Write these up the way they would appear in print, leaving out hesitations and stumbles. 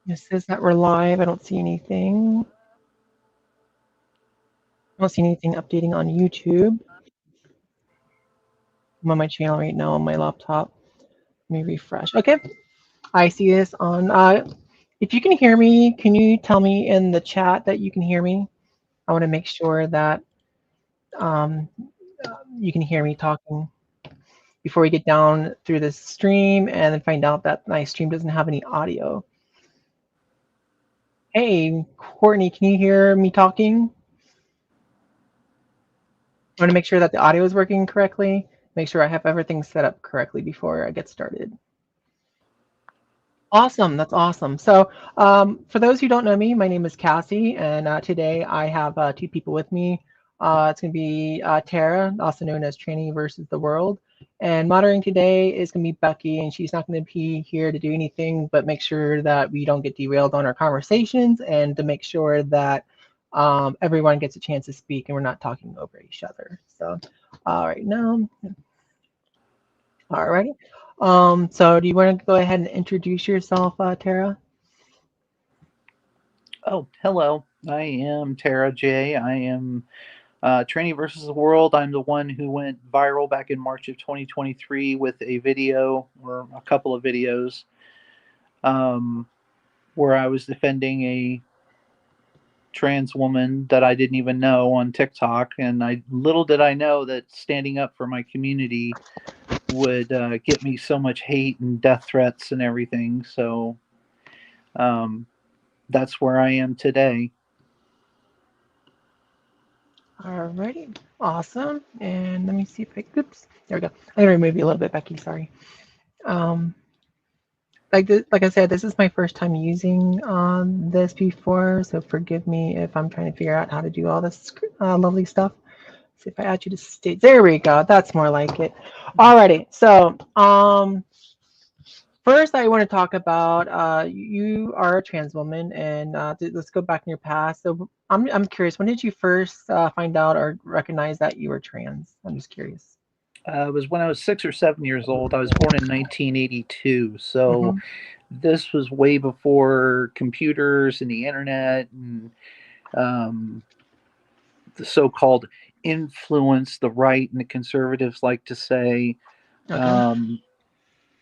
It says that we're live. I don't see anything. I don't see anything updating on YouTube. I'm on my channel right now on my laptop. Let me refresh. Okay, I see this on. If you can hear me, can you tell me in the chat that you can hear me? I want to make sure that um, you can hear me talking before we get down through this stream and then find out that my stream doesn't have any audio. Hey, Courtney, can you hear me talking? I want to make sure that the audio is working correctly. Make sure I have everything set up correctly before I get started. Awesome, that's awesome. So, for those who don't know me, my name is Cassie, and today I have two people with me. It's going to be Tara, also known as Tranny versus the World, and moderating today is going to be Becky, and she's not going to be here to do anything but make sure that we don't get derailed on our conversations and to make sure that everyone gets a chance to speak and we're not talking over each other. So, all right, now, all righty. So do you want to go ahead and introduce yourself, Tara? Oh, hello. I am Tara J. I am Training versus the World. I'm the one who went viral back in March of 2023 with a video or a couple of videos um, where I was defending a trans woman that I didn't even know on TikTok. And little did I know that standing up for my community would get me so much hate and death threats and everything. So um, that's where I am today. Alrighty, awesome. And let me see if oops, there we go. I'm gonna remove you a little bit, Becky. Sorry. Um, like I said, this is my first time using this before, so forgive me if I'm trying to figure out how to do all this lovely stuff. See if I add you to stage. There we go. That's more like it. Alrighty. So first, I want to talk about you are a trans woman, and let's go back in your past. So I'm curious, when did you first find out or recognize that you were trans? I'm just curious. It was when I was 6 or 7 years old. I was born in 1982, so Mm-hmm. this was way before computers and the internet and um, the so-called influence the right and the conservatives like to say. Okay. Um,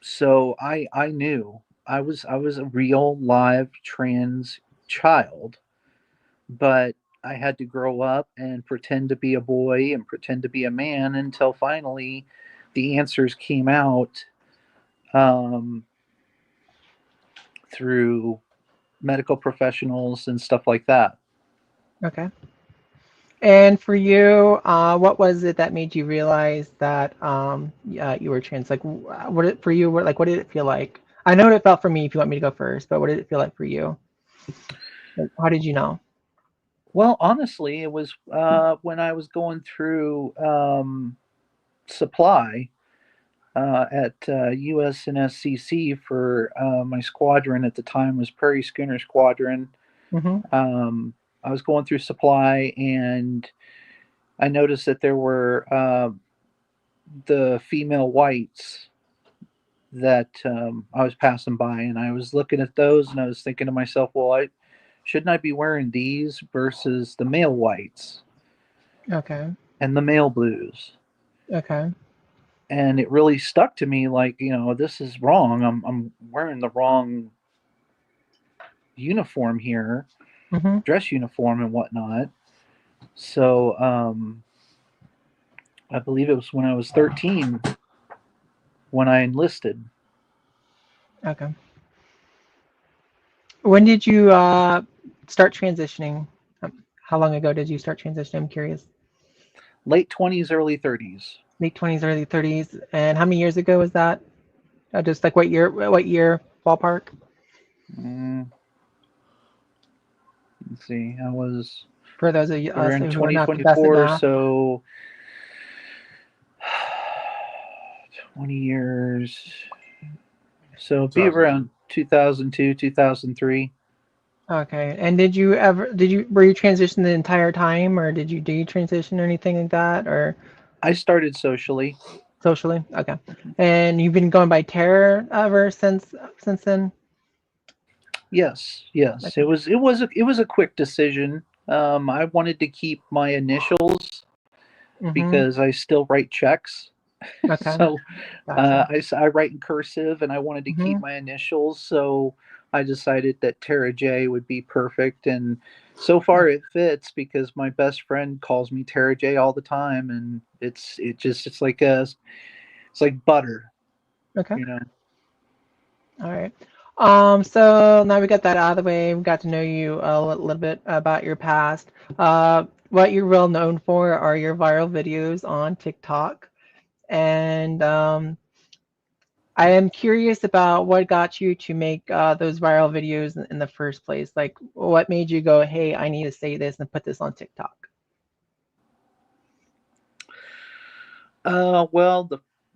so I knew I was a real live trans child, but I had to grow up and pretend to be a boy and pretend to be a man until finally the answers came out um, through medical professionals and stuff like that. Okay. And for you, what was it that made you realize that you were trans? Like, what it for you? What did it feel like? I know what it felt for me. If you want me to go first, but what did it feel like for you? Like, how did you know? Well, honestly, it was when I was going through supply at USNSCC for my squadron at the time was Prairie Schooner Squadron. Mm-hmm. Um, I was going through supply and I noticed that there were the female whites that I was passing by, and I was looking at those, and I was thinking to myself, well, I shouldn't I be wearing these versus the male whites Okay. and the male blues? Okay. And it really stuck to me, like this is wrong. I'm wearing the wrong uniform here, Mm-hmm. dress uniform and whatnot. So I believe it was when I was 13 when I enlisted. Okay. When did you start transitioning? How long ago did you start transitioning? I'm curious. Late 20s, early 30s. Late 20s, early 30s. And how many years ago was that? Just like what year? What year? Ballpark? Mm, let's see, I was For those of we're us in who are not the best at 2024, math. so 20 years. So be around 2002, 2003. Okay. And were you transition the entire time, or did you transition or anything like that, or I started socially. socially? Okay. And you've been going by Terror ever since then? Yes, yes. Okay. It was a quick decision. I wanted to keep my initials Mm-hmm. because I still write checks. Okay. So Gotcha. I write in cursive, and I wanted to keep Mm-hmm. my initials. So I decided that Tara J would be perfect, and so far it fits because my best friend calls me Tara J all the time, and it's like butter, Okay. you know. All right. So now we got that out of the way. We got to know you a little bit about your past. What you're well known for are your viral videos on TikTok. And I am curious about what got you to make those viral videos in the first place. Like, what made you go, hey, I need to say this and put this on TikTok? Well,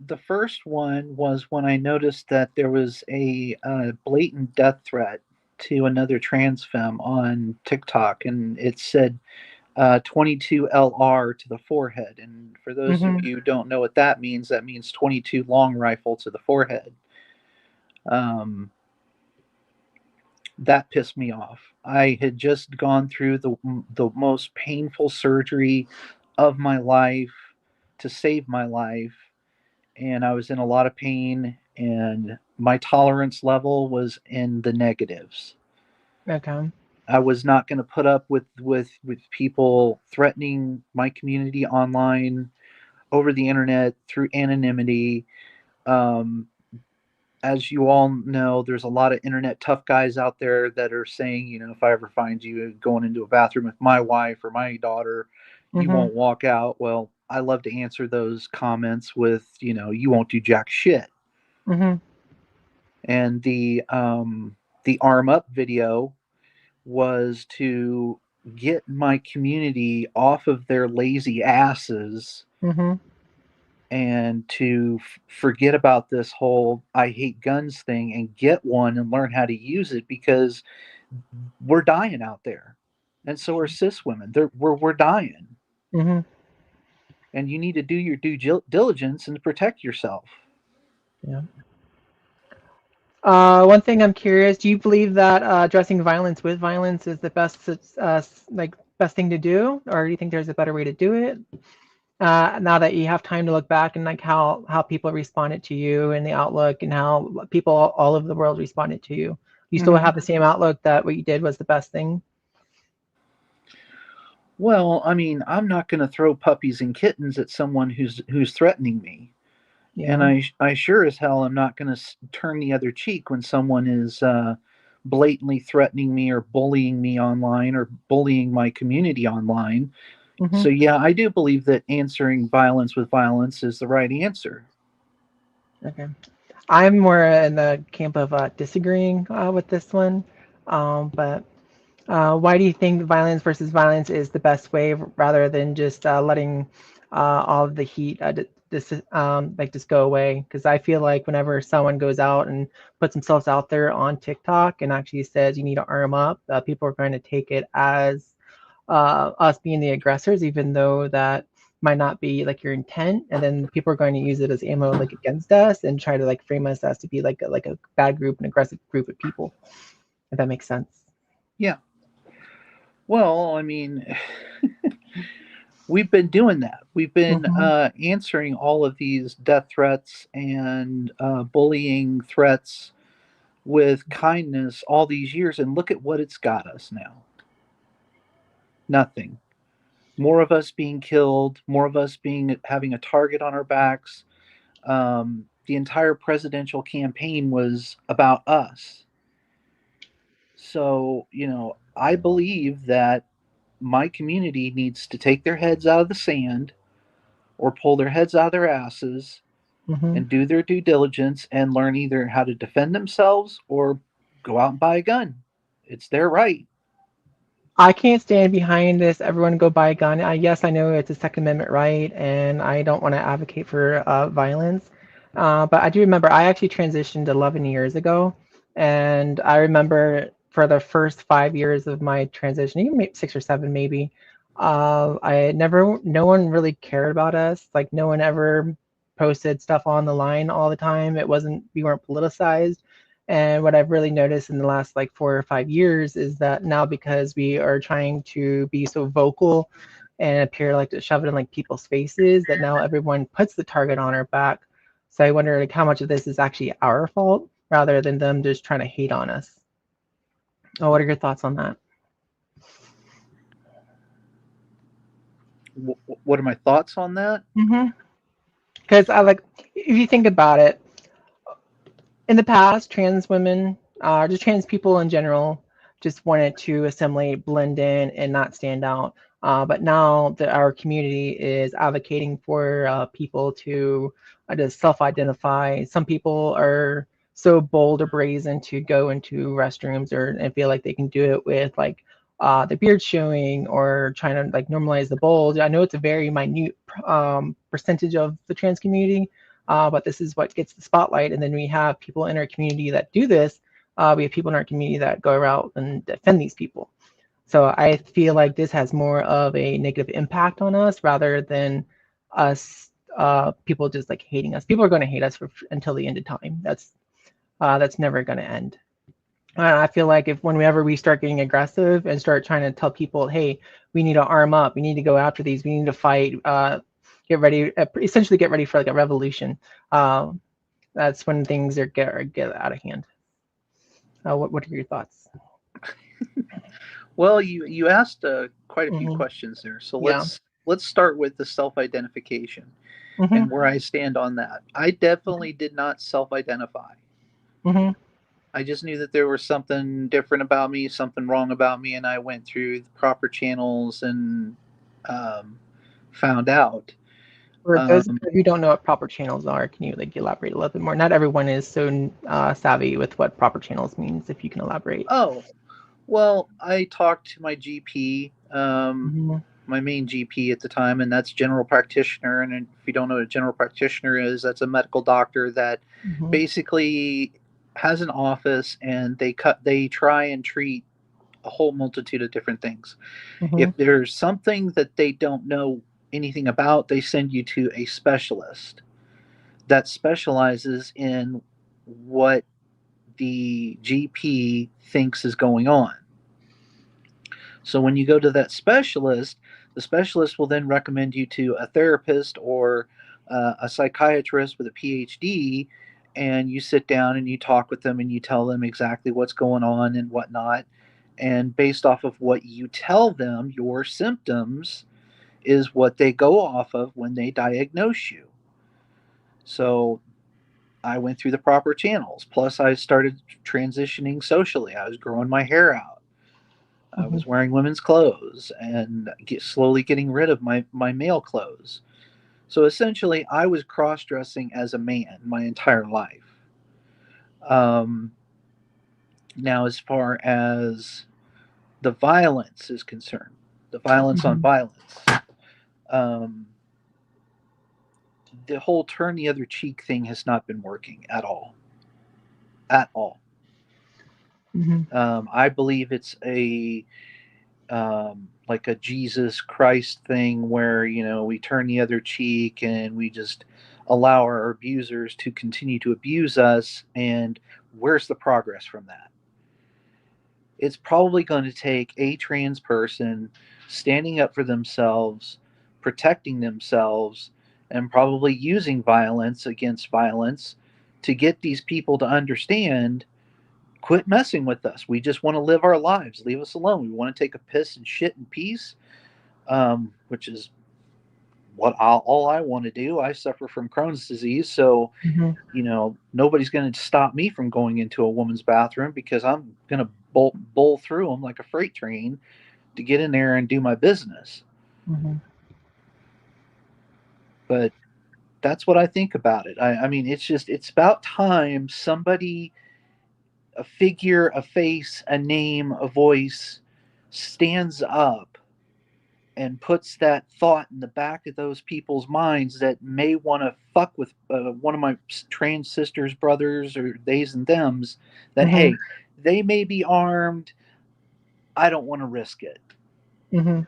the first one was when I noticed that there was a blatant death threat to another trans femme on TikTok, and it said 22 LR to the forehead. And for those of Mm-hmm. you who don't know what that means 22 long rifle to the forehead. Um, that pissed me off. I had just gone through the most painful surgery of my life to save my life, and I was in a lot of pain, and my tolerance level was in the negatives. Okay. I was not going to put up with people threatening my community online, over the internet, through anonymity. Um, as you all know, there's a lot of internet tough guys out there that are saying, you know, if I ever find you going into a bathroom with my wife or my daughter, you Mm-hmm. won't walk out. Well, I love to answer those comments with, you know, you won't do jack shit. Mm-hmm. And the arm up video was to get my community off of their lazy asses Mm-hmm. and to forget about this whole I hate guns thing and get one and learn how to use it, because we're dying out there. And so are cis women. We're dying. Mm-hmm. And you need to do your due diligence and protect yourself. Yeah. One thing I'm curious, do you believe that addressing violence with violence is the best, like best thing to do, or do you think there's a better way to do it? Now that you have time to look back and like how people responded to you and the outlook and how people all over the world responded to you, you still Mm-hmm. have the same outlook that what you did was the best thing? Well, I mean, I'm not going to throw puppies and kittens at someone who's threatening me. And Yeah. I sure as hell am not going to turn the other cheek when someone is blatantly threatening me or bullying me online or bullying my community online. Hmm. So, yeah, I do believe that answering violence with violence is the right answer. Okay. I'm more in the camp of disagreeing with this one, but why do you think violence versus violence is the best way rather than just letting all of the heat like just go away? Because I feel like whenever someone goes out and puts themselves out there on TikTok and actually says you need to arm up, people are going to take it as us being the aggressors, even though that might not be like your intent, and then people are going to use it as ammo like against us and try to like frame us as to be like a bad group, an aggressive group of people. If that makes sense. Yeah. Well, I mean, we've been doing that. We've been Mm-hmm. answering all of these death threats and bullying threats with kindness all these years, and look at what it's got us now. Nothing. More of us being killed, more of us being having a target on our backs. The entire presidential campaign was about us. So, you know, I believe that my community needs to take their heads out of the sand or pull their heads out of their asses Mm-hmm. and do their due diligence and learn either how to defend themselves or go out and buy a gun. It's their right. I can't stand behind this. Everyone go buy a gun. Yes, I know it's a Second Amendment right, and I don't want to advocate for violence. But I do remember I actually transitioned 11 years ago, and I remember for the first 5 years of my transition, even 6 or 7 maybe, no one really cared about us. Like no one ever posted stuff on the line all the time. We weren't politicized. And what I've really noticed in the last like 4 or 5 years is that now, because we are trying to be so vocal and appear like to shove it in like people's faces, that now everyone puts the target on our back. So I wonder like how much of this is actually our fault rather than them just trying to hate on us. Oh, what are your thoughts on that? What are my thoughts on that? Because I like, if you think about it, in the past, trans women, just trans people in general, just wanted to assimilate, blend in, and not stand out. But now that our community is advocating for people to just self-identify, some people are so bold or brazen to go into restrooms or and feel like they can do it with like the beard showing or trying to like normalize the bulge. I know it's a very minute percentage of the trans community, but this is what gets the spotlight. And then we have people in our community that do this. We have people in our community that go out and defend these people. So I feel like this has more of a negative impact on us rather than us, people just like hating us. People are going to hate us until the end of time. That's never going to end. And I feel like if whenever we start getting aggressive and start trying to tell people, hey, we need to arm up, we need to go after these, we need to fight, get ready, essentially get ready for like a revolution. That's when things get out of hand. What are your thoughts? Well, you asked quite a few Hmm. questions there, so Yeah. let's start with the self-identification Hmm. and where I stand on that. I definitely did not self-identify. Hmm. I just knew that there was something different about me, something wrong about me, and I went through the proper channels and um, found out. For those of Um, you who don't know what proper channels are, can you like elaborate a little bit more? Not everyone is so savvy with what proper channels means. If you can elaborate. oh, well, I talked to my GP, Hmm. my main GP at the time, and that's general practitioner. And if you don't know what a general practitioner is, that's a medical doctor that Hmm. basically has an office and they try and treat a whole multitude of different things. Hmm. If there's something that they don't know anything about, they send you to a specialist that specializes in what the GP thinks is going on. So when you go to that specialist, the specialist will then recommend you to a therapist or a psychiatrist with a PhD, and you sit down and you talk with them and you tell them exactly what's going on and whatnot. And based off of what you tell them, your symptoms is what they go off of when they diagnose you. So I went through the proper channels. Plus, I started transitioning socially. I was growing my hair out. I Hmm. was wearing women's clothes and slowly getting rid of my male clothes. So essentially, I was cross dressing as a man my entire life. Um, Now, as far as the violence is concerned, the violence on Hmm. violence, um, the whole turn the other cheek thing has not been working at all. At all. Hmm. I believe it's a like a Jesus Christ thing where we turn the other cheek and we just allow our abusers to continue to abuse us. And where's the progress from that? It's probably going to take a trans person standing up for themselves, protecting themselves, and probably using violence against violence to get these people to understand, quit messing with us. We just want to live our lives. Leave us alone. We want to take a piss and shit in peace, which is all I want to do. I suffer from Crohn's disease, so Hmm. nobody's going to stop me from going into a woman's bathroom because I'm going to bowl through them like a freight train to get in there and do my business. Hmm. But that's what I think about it. I mean, it's about time somebody, a figure, a face, a name, a voice, stands up and puts that thought in the back of those people's minds that may want to fuck with one of my trans sisters, brothers, or theys and thems, that, Hmm. hey, they may be armed. I don't want to risk it. Hmm.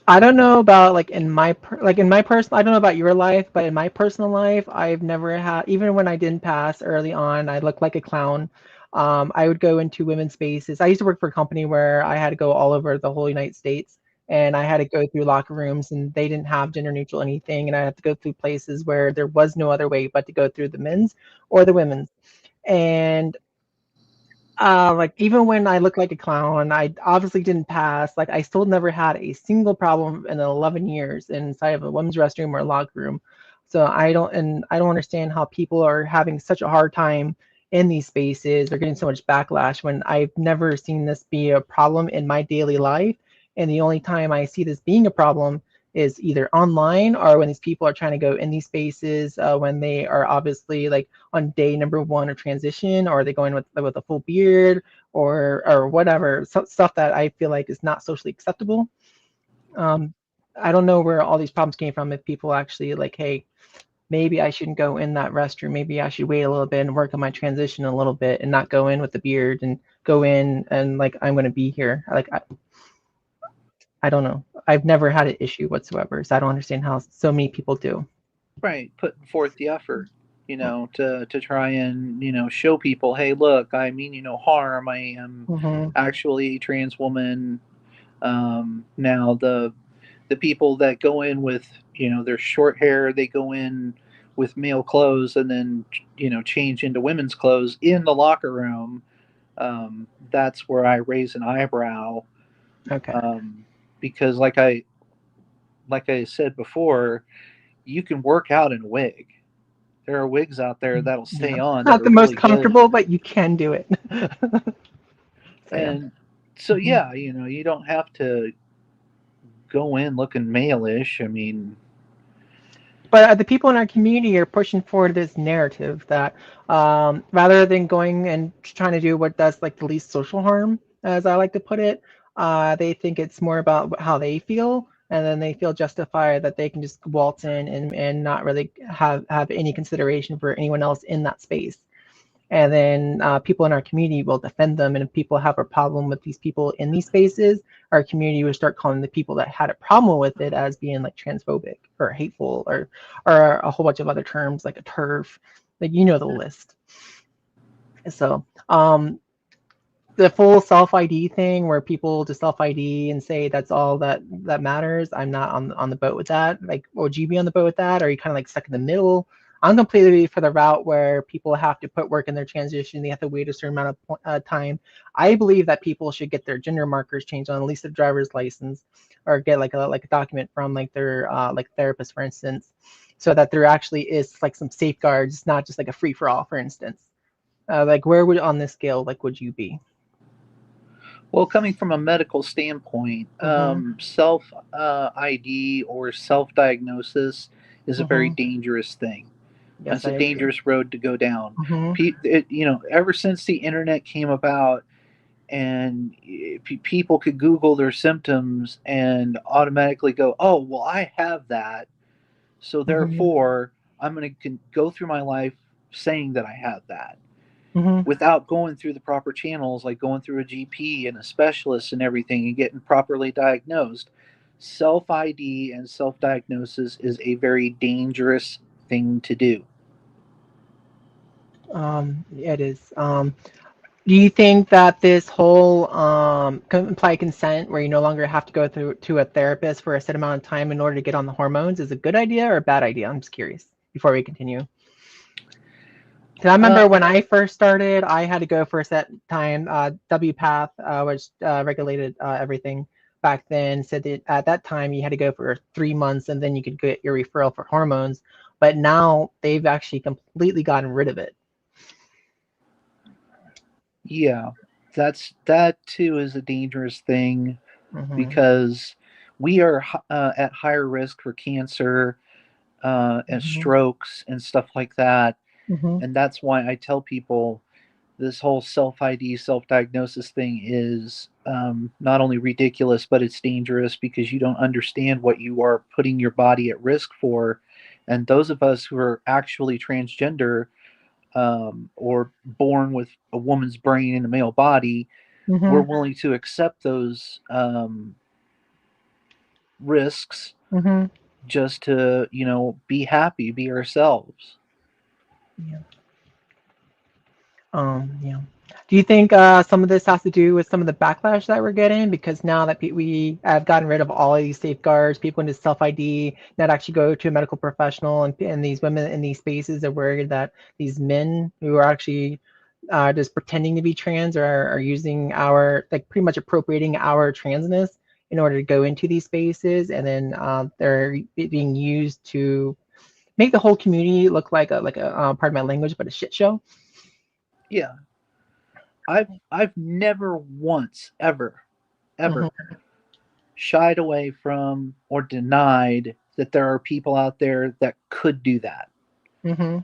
I don't know about like in my personal. I don't know about your life, but in my personal life, I've never had. Even when I didn't pass early on, I looked like a clown. I would go into women's spaces. I used to work for a company where I had to go all over the whole United States, and I had to go through locker rooms, and they didn't have gender neutral anything, and I had to go through places where there was no other way but to go through the men's or the women's. And like even when I looked like a clown, I obviously didn't pass. Like I still never had a single problem in 11 years inside of a women's restroom or locker room. So I don't understand how people are having such a hard time in these spaces. They're getting so much backlash when I've never seen this be a problem in my daily life. And the only time I see this being a problem is either online or when these people are trying to go in these spaces when they are obviously like on day number one of transition, or are they going with a full beard or whatever stuff that I feel like is not socially acceptable. Um, I don't know where all these problems came from. If people actually like, hey, maybe I shouldn't go in that restroom. Maybe I should wait a little bit and work on my transition a little bit and not go in with the beard and go in and like I'm going to be here. Like I don't know. I've never had an issue whatsoever, so I don't understand how so many people do. Right, putting forth the effort, to try and show people, hey, look, I mean no harm. I am Mm-hmm. actually a trans woman. Now the people that go in with their short hair, they go in with male clothes and then change into women's clothes in the locker room. That's where I raise an eyebrow, Okay. um, because like I said before, you can work out in a wig. There are wigs out there that'll Yeah. stay on that Not are the most really good. comfortable, but you can do it. So yeah. And so Mhm. yeah, you don't have to go in looking male-ish. I mean, But the people in our community are pushing forward this narrative that rather than going and trying to do what does like the least social harm, as I like to put it, they think it's more about how they feel, and then they feel justified that they can just waltz in and not really have any consideration for anyone else in that space. And then people in our community will defend them. And if people have a problem with these people in these spaces, our community will start calling the people that had a problem with it as being like transphobic or hateful or a whole bunch of other terms like a turf, like you know the list. So the full self ID thing where people just self ID and say that's all that matters. I'm not on the boat with that. Like, would you be on the boat with that? Or are you kind of like stuck in the middle? I'm completely for the route where people have to put work in their transition. They have to wait a certain amount of time. I believe that people should get their gender markers changed on at least their driver's license, or get like a document from like their like therapist, for instance, so that there actually is like some safeguards, not just like a free for all, for instance. Like where would on this scale like would you be? well, coming from a medical standpoint, Mm-hmm. self ID or self diagnosis is a very Mm-hmm. dangerous thing. Yes, It's I a agree. dangerous road to go down. Mm-hmm. Ever since the internet came about, and people could Google their symptoms and automatically go, "Oh, well, I have that, so Mm-hmm. therefore I'm going to go through my life saying that I have that." Mm-hmm. Without going through the proper channels, like going through a GP and a specialist and everything and getting properly diagnosed. Self ID and self diagnosis is a very dangerous thing to do. It is. Do you think that this whole implied consent, where you no longer have to go through to a therapist for a set amount of time in order to get on the hormones, is a good idea or a bad idea? I'm just curious before we continue. Because I Uh, remember when I first started, I had to go for a set time. WPATH, which regulated everything back then, said that at that time you had to go for 3 months and then you could get your referral for hormones. But now they've actually completely gotten rid of it. yeah, that too is a dangerous thing Hmm. because we are at higher risk for cancer and Hmm. strokes and stuff like that. Hmm. And that's why I tell people this whole self ID, self diagnosis thing is not only ridiculous, but it's dangerous because you don't understand what you are putting your body at risk for. And those of us who are actually transgender or born with a woman's brain in a male body, we're Hmm. willing to accept those risks Mm-hmm. just to, be happy, be ourselves. Yeah. Yeah. Do you think some of this has to do with some of the backlash that we're getting? Because now that we have gotten rid of all of these safeguards, people need self ID, not actually go to a medical professional, and these women in these spaces are worried that these men who are actually just pretending to be trans are using our, like, pretty much appropriating our transness in order to go into these spaces, and then they're being used to make the whole community look like a pardon my language, but a shit show. Yeah, I've never once ever Hmm. shied away from or denied that there are people out there that could do that. Hmm.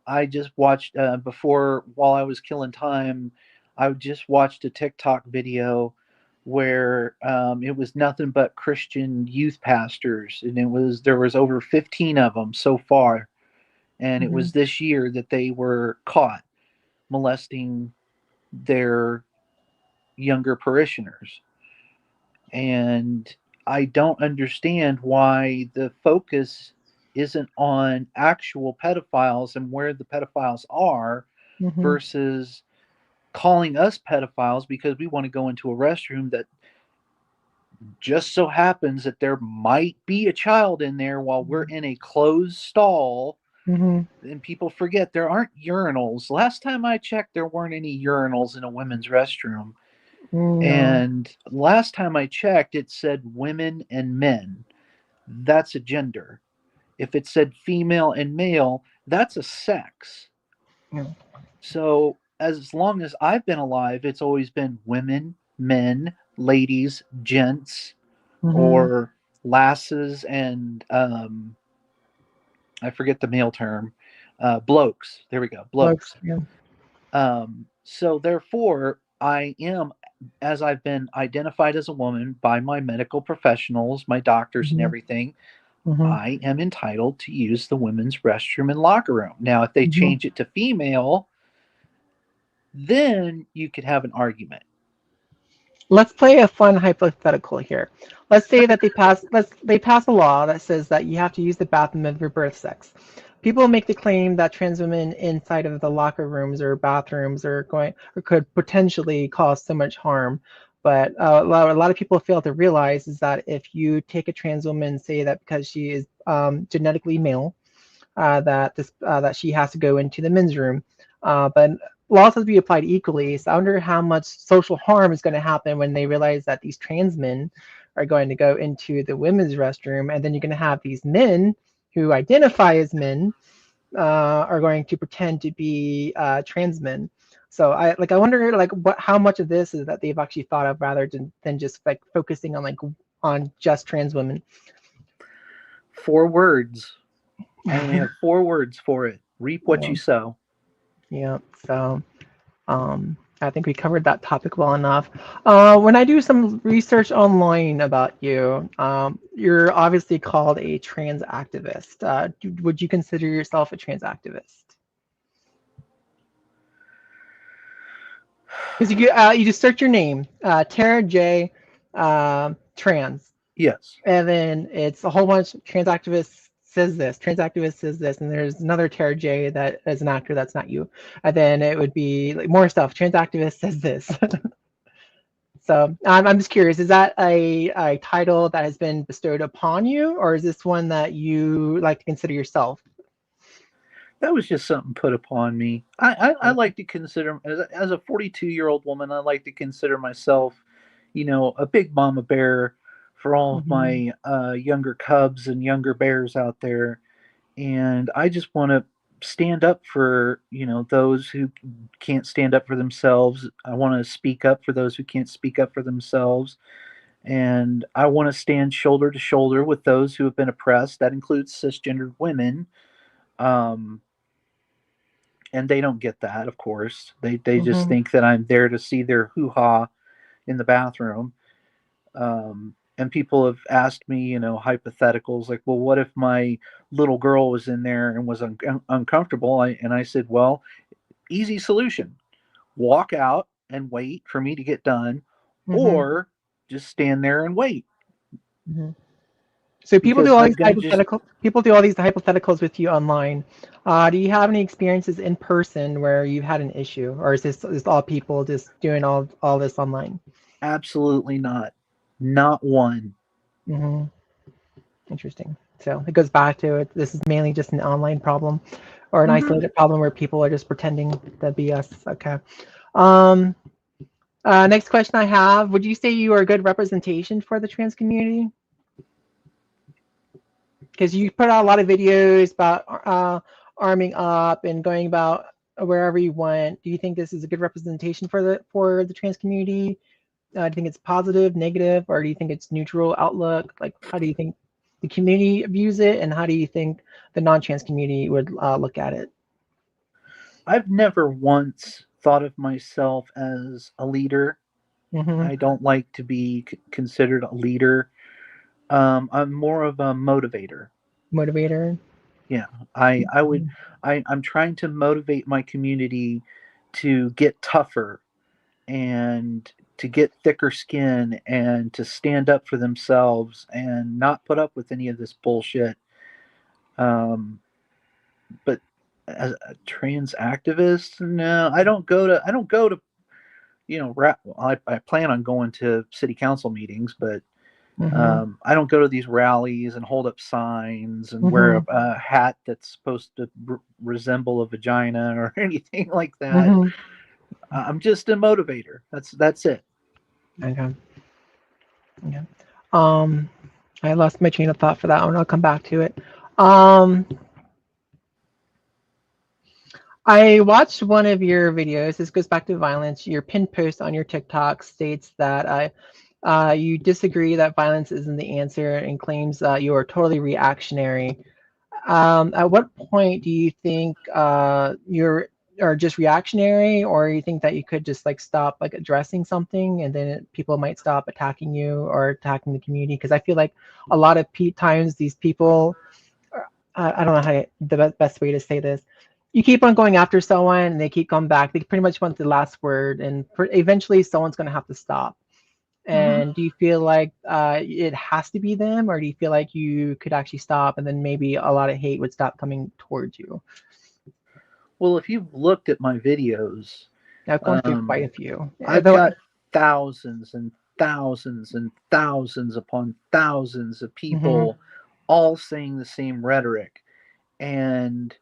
I just watched before, while I was killing time, I just watched a TikTok video where it was nothing but Christian youth pastors, and there was over 15 of them so far, and it Hmm. was this year that they were caught molesting their younger parishioners. And I don't understand why the focus isn't on actual pedophiles and where the pedophiles are Hmm. versus calling us pedophiles because we want to go into a restroom that just so happens that there might be a child in there while we're in a closed stall. Hmm. And people forget there aren't urinals. Last time I checked, there weren't any urinals in a women's restroom. No. And last time I checked, it said women and men. That's a gender. If it said female and male, that's a sex. No. So as long as I've been alive, it's always been women, men, ladies, gents, Hmm. or lasses, and I forget the male term, blokes. There we go, Looks. blokes. Yeah. So therefore, I am, as I've been identified as a woman by my medical professionals, my doctors, and Hmm. everything, Hmm. I am entitled to use the women's restroom and locker room. Now, if they Hmm. change it to female, then you could have an argument. Let's play a fun hypothetical here. Let's say that they pass a law that says that you have to use the bathroom of your birth sex. People make the claim that trans women inside of the locker rooms or bathrooms are going or could potentially cause so much harm. But a lot of people fail to realize is that if you take a trans woman, say that because she is genetically male, that she has to go into the men's room. But laws have to be applied equally. So I wonder how much social harm is going to happen when they realize that these trans men are going to go into the women's restroom, and then you're going to have these men who identify as men are going to pretend to be trans men. So I wonder like how much of this is that they've actually thought of rather than just like focusing on like on just trans women. 4 words. I only have 4 words for it. Reap what Yeah, you sow. yeah. So I think we covered that topic well enough. When I do some research online about you, you're obviously called a trans activist. Would you consider yourself a trans activist? Because you just search your name, Tara J. Trans, Yes. and then it's a whole bunch. Trans activist says this. Trans activist says this, and there's another Tara J. that is an actor that's not you. And then it would be like more stuff. Trans activist says this. So I'm just curious, is that a title that has been bestowed upon you, or is this one that you like to consider yourself? That was just something put upon me. I like to consider, as a 42-year-old woman, I like to consider myself, a big mama bear for all of Mm-hmm. my younger cubs and younger bears out there. And I just want to stand up for, those who can't stand up for themselves. I want to speak up for those who can't speak up for themselves. And I want to stand shoulder to shoulder with those who have been oppressed. That includes cisgendered women. Um, and they don't get that, of course. They just Mm-hmm. think that I'm there to see their hoo ha in the bathroom. And people have asked me, hypotheticals like, well, what if my little girl was in there and was uncomfortable? And I said, well, easy solution: walk out and wait for me to get done, Mm-hmm. or just stand there and wait. Mhm. So people do because all I'm these gonna just hypothetical. People do all these hypotheticals with you online. Do you have any experiences in person where you've had an issue, or is all people just doing all this online? absolutely not one. Hmm. Interesting. So it goes back to it. This is mainly just an online problem, or an Hmm. isolated problem where people are just pretending to be us. Okay. Um. Next question I have: would you say you are a good representation for the trans community? Because you put out a lot of videos about arming up and going about wherever you went. Do you think this is a good representation for the trans community? Do you think it's positive, negative, or do you think it's neutral outlook? Like, how do you think the community views it, and how do you think the non-trans community would look at it? I've never once thought of myself as a leader. Mm-hmm. I don't like to be considered a leader. I'm more of a motivator. Motivator. Yeah, I would Mm-hmm. I'm trying to motivate my community to get tougher and to get thicker skin and to stand up for themselves and not put up with any of this bullshit. Um, but as a trans activist, no, I don't go to I plan on going to city council meetings, but Mm-hmm. I don't go to these rallies and hold up signs and wear Mm-hmm. a hat that's supposed to resemble a vagina or anything like that. Mm-hmm. I'm just a motivator. That's it. Okay. Okay. Um, I lost my train of thought for that one. I'll come back to it. Um, I watched one of your videos. This goes back to violence. Your pinned post on your TikTok states that you disagree that violence isn't the answer and claims that you are totally reactionary. At what point do you think you're are just reactionary, or you think that you could just like stop like addressing something, and then people might stop attacking you or attacking the community? Because I feel like a lot of times these people, I don't know the best way to say this. You keep on going after someone, and they keep coming back. They pretty much want the last word, and eventually someone's going to have to stop. Hmm. And do you feel like it has to be them, or do you feel like you could actually stop, and then maybe a lot of hate would stop coming towards you? Well, if you've looked at my videos, I've gone through um, quite a few. I've got thousands and thousands and thousands upon thousands of Mhm, people all saying the same rhetoric. And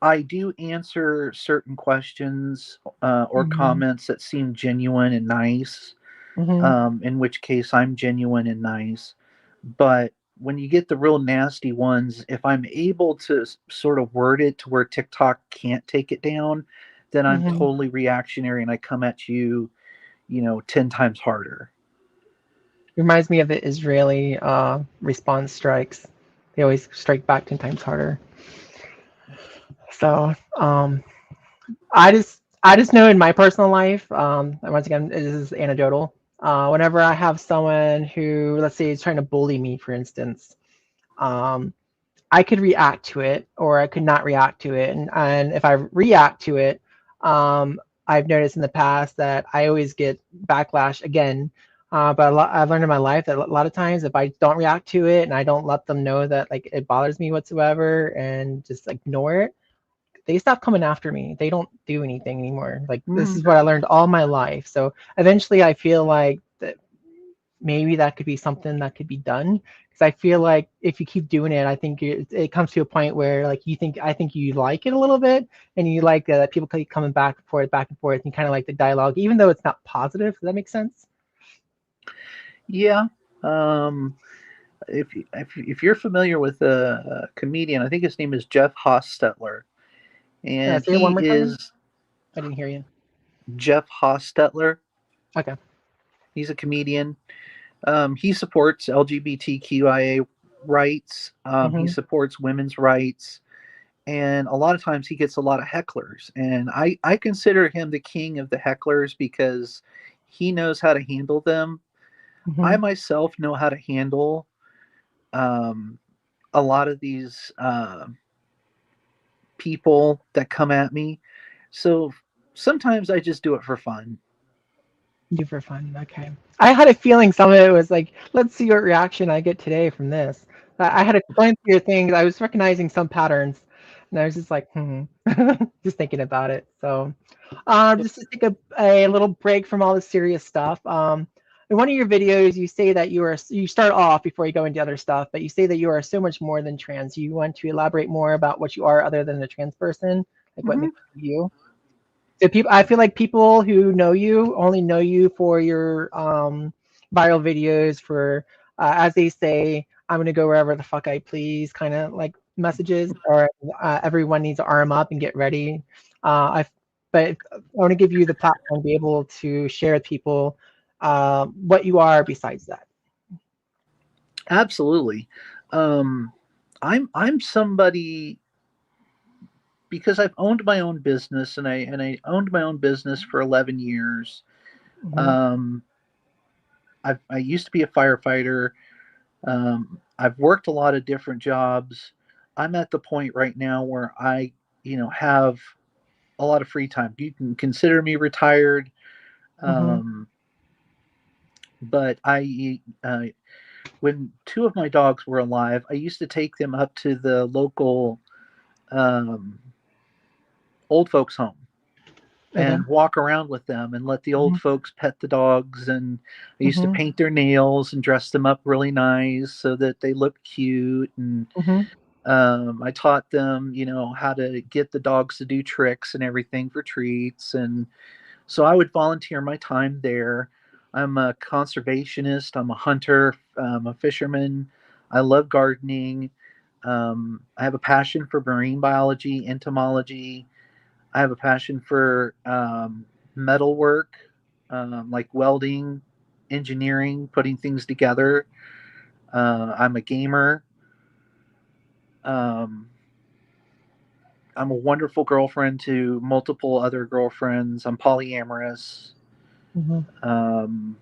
I do answer certain questions or mhm, comments that seem genuine and nice, mhm, in which case I'm genuine and nice. But when you get the real nasty ones, if I'm able to sort of word it to where TikTok can't take it down, then I'm mhm. totally reactionary and I come at you, 10 times harder. Reminds me of the Israeli response strikes. They always strike back 10 times harder. So I just know in my personal life, and once again, this is anecdotal. Whenever I have someone who, let's say, is trying to bully me, for instance, um, I could react to it or I could not react to it. And if I react to it, I've noticed in the past that I always get backlash again. But I've learned in my life that a lot of times if I don't react to it and I don't let them know that like it bothers me whatsoever and just ignore it, they stop coming after me. They don't do anything anymore. Like this Mm-hmm. is what I learned all my life. So eventually I feel like that maybe that could be something that could be done, because I feel like if you keep doing it, I think it comes to a point where like I think you like it a little bit, and you like that people keep coming back and forth, and kind of like the dialogue, even though it's not positive. Does that make sense? Yeah. Um, if you're familiar with a comedian, I think his name is Jeff Hostetler, and Say it one he more time. is I didn't hear you. Jeff Hostetler. Okay. He's a comedian. He supports LGBTQIA rights. He Mm-hmm. supports women's rights, and a lot of times he gets a lot of hecklers. And I consider him the king of the hecklers because he knows how to handle them. I Mm-hmm. myself know how to handle um, a lot of these people that come at me. So sometimes I just do it for fun. Do for fun. Okay. I had a feeling some of it was like, let's see what reaction I get today from this. I had a going through your things. I was recognizing some patterns, and I was just like, just thinking about it. So, just to take a little break from all the serious stuff. In one of your videos, you say that you start off before you go into other stuff, but you say that you are so much more than trans. You want to elaborate more about what you are other than a trans person, like what Hmm. makes you. So people, I feel like people who know you only know you for your viral videos for, as they say, I'm gonna go wherever the fuck I please, kind of like messages, or everyone needs to arm up and get ready. But I want to give you the platform to be able to share with people what you are besides that. Absolutely. Um, I'm somebody because I've owned my own business, and I owned my own business for 11 years. Hmm. Um, I used to be a firefighter. I've worked a lot of different jobs. I'm at the point right now where I, have a lot of free time. You can consider me retired, Hmm. um, but when two of my dogs were alive, I used to take them up to the local um, old folks home Okay. and walk around with them and let the Hmm. old folks pet the dogs. And I used to Hmm. paint their nails and dress them up really nice so that they look cute. And Hmm. I taught them, how to get the dogs to do tricks and everything for treats. And so I would volunteer my time there. I'm a conservationist, I'm a hunter, I'm a fisherman. I love gardening. I have a passion for marine biology, entomology. I have a passion for metal work, like welding, engineering, putting things together. I'm a gamer. Um, I'm a wonderful girlfriend to multiple other girlfriends. I'm polyamorous. Hmm. Um,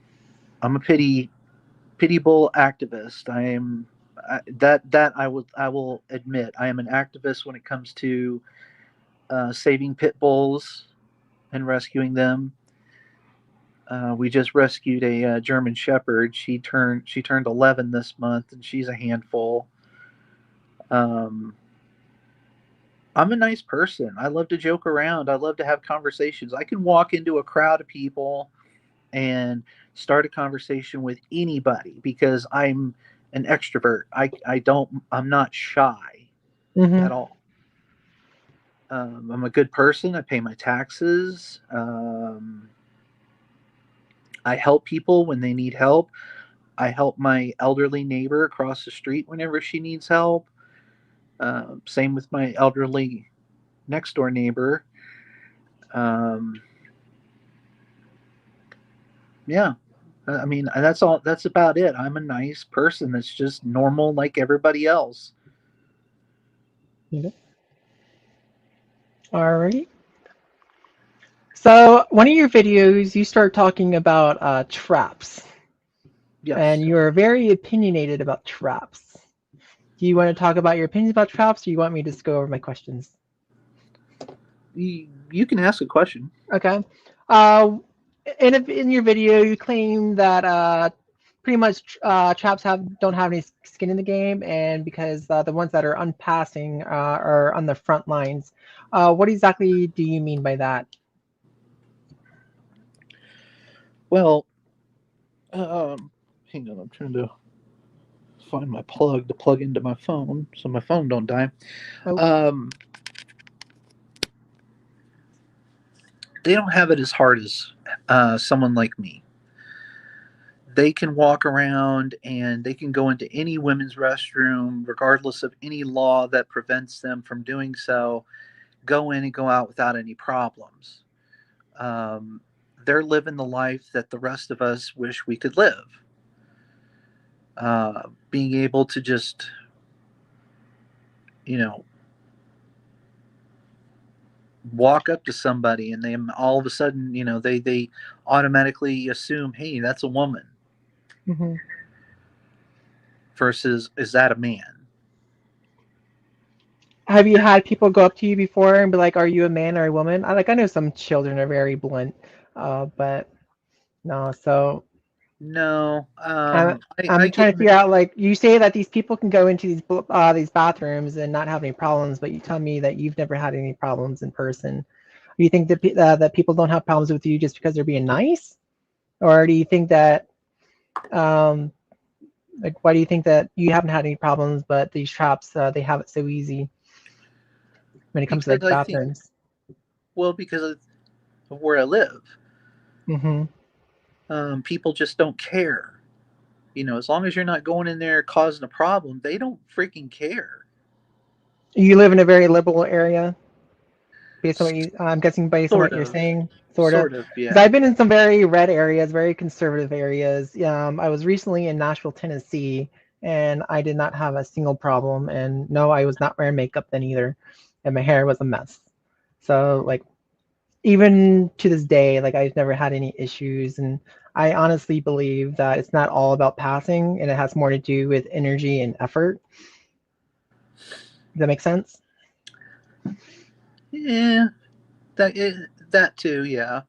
I'm a pitiable activist. That I will admit I am an activist when it comes to saving pit bulls and rescuing them. We just rescued a German Shepherd. She turned 11 this month, and she's a handful. Um, I'm a nice person. I love to joke around. I love to have conversations. I can walk into a crowd of people and start a conversation with anybody because I'm an extrovert. I'm not shy Hmm. at all. I'm a good person. I pay my taxes. I help people when they need help. I help my elderly neighbor across the street whenever she needs help. Same with my elderly next door neighbor. Um, yeah, I mean that's all. That's about it. I'm a nice person that's just normal like everybody else. Alrighty. So one of your videos, you start talking about traps, and Yes. you are very opinionated about traps. Do you want to talk about your opinions about traps, or you want me to just go over my questions? You can ask a question. Okay. In your video, you claim that pretty much traps don't have any skin in the game, and because the ones that are unpassing are on the front lines. What exactly do you mean by that? Well, um, hang on. I'm trying to find my plug to plug into my phone so my phone don't die. Oh. Um, they don't have it as hard as someone like me. They can walk around and they can go into any women's restroom, regardless of any law that prevents them from doing so, go in and go out without any problems. Um, they're living the life that the rest of us wish we could live. Being able to just, you know, walk up to somebody and they all of a sudden, they automatically assume, hey, that's a woman Hmm. versus is that a man? Have you had people go up to you before and be like, "Are you a man or a woman?" I know some children are very blunt, but No. So No. I'm I I'm trying get to figure out, like, you say that these people can go into these bathrooms and not have any problems, but you tell me that you've never had any problems in person. Do you think that that people don't have problems with you just because they're being nice, or do you think that um like, why do you think that you haven't had any problems, but these traps they have it so easy when it comes to because like I think, bathrooms? well, because of where I live. Mm-hmm. People just don't care. You know, as long as you're not going in there causing a problem, they don't freaking care. You live in a very liberal area, based on what you, I'm guessing based on Sort what you're of. saying, sort of. Sort of, Because yeah. I've been in some very red areas, very conservative areas. I was recently in Nashville, Tennessee, and I did not have a single problem. And no, I was not wearing makeup then either, and my hair was a mess. So like, even to this day, like, I've never had any issues, and I honestly believe that it's not all about passing, and it has more to do with energy and effort. Does that make sense? Yeah, that too, yeah.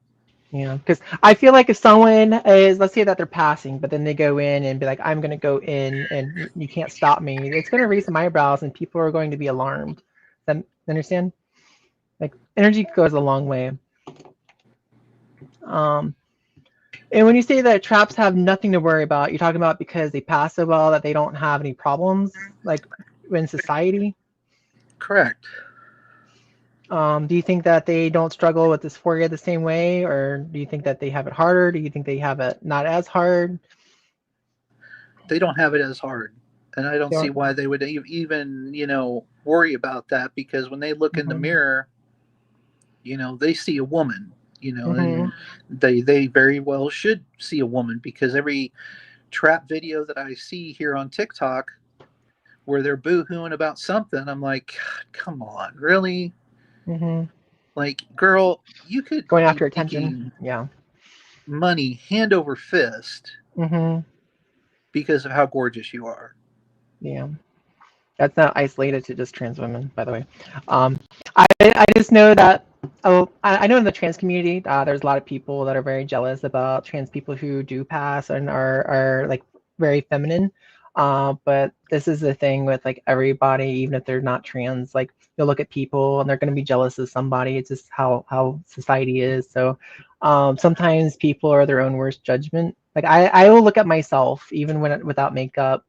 Yeah, because I feel like if someone is, let's say that they're passing, but then they go in and be like, I'm going to go in and you can't stop me, it's going to raise some eyebrows and people are going to be alarmed. Does that understand? Like, energy goes a long way. Um, and when you say that traps have nothing to worry about, you're talking about because they pass so well that they don't have any problems, like in society. Correct. Do you think that they don't struggle with dysphoria the same way, or do you think that they have it harder? Do you think they have it not as hard? They don't have it as hard. And I don't They see don't. why they would even, worry about that, because when they look in the Mm-hmm. mirror, they see a woman, Mm-hmm. and they very well should see a woman, because every trap video that I see here on TikTok where they're boo-hooing about something, I'm like, God, come on, really? Mm-hmm. Like, girl, you could Going be after attention. making Yeah. money hand over fist Mm-hmm. because of how gorgeous you are. Yeah. That's not isolated to just trans women, by the way. I just know that, oh, I know in the trans community, there's a lot of people that are very jealous about trans people who do pass and are like very feminine. But this is the thing with like everybody, even if they're not trans, like you'll look at people and they're going to be jealous of somebody. It's just how society is. So sometimes people are their own worst judgment. Like I will look at myself even when without makeup,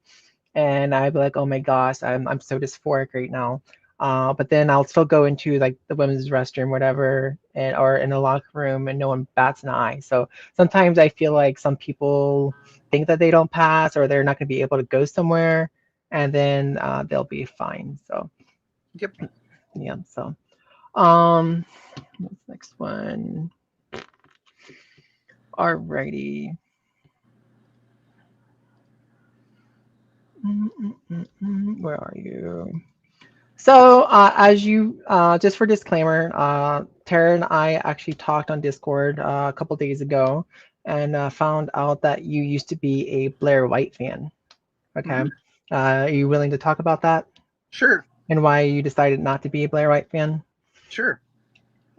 and I'd be like, oh my gosh, I'm so dysphoric right now. But then I'll still go into like the women's restroom, whatever, and or in the locker room, and no one bats an eye. So sometimes I feel like some people think that they don't pass or they're not going to be able to go somewhere, and then they'll be fine. So Yep. yeah. So um, what's the next one? Alrighty. Where are you? So, as you, just for disclaimer, Tara and I actually talked on Discord a couple days ago and found out that you used to be a Blair White fan. Okay. Hmm. Are you willing to talk about that Sure. and why you decided not to be a Blair White fan? Sure.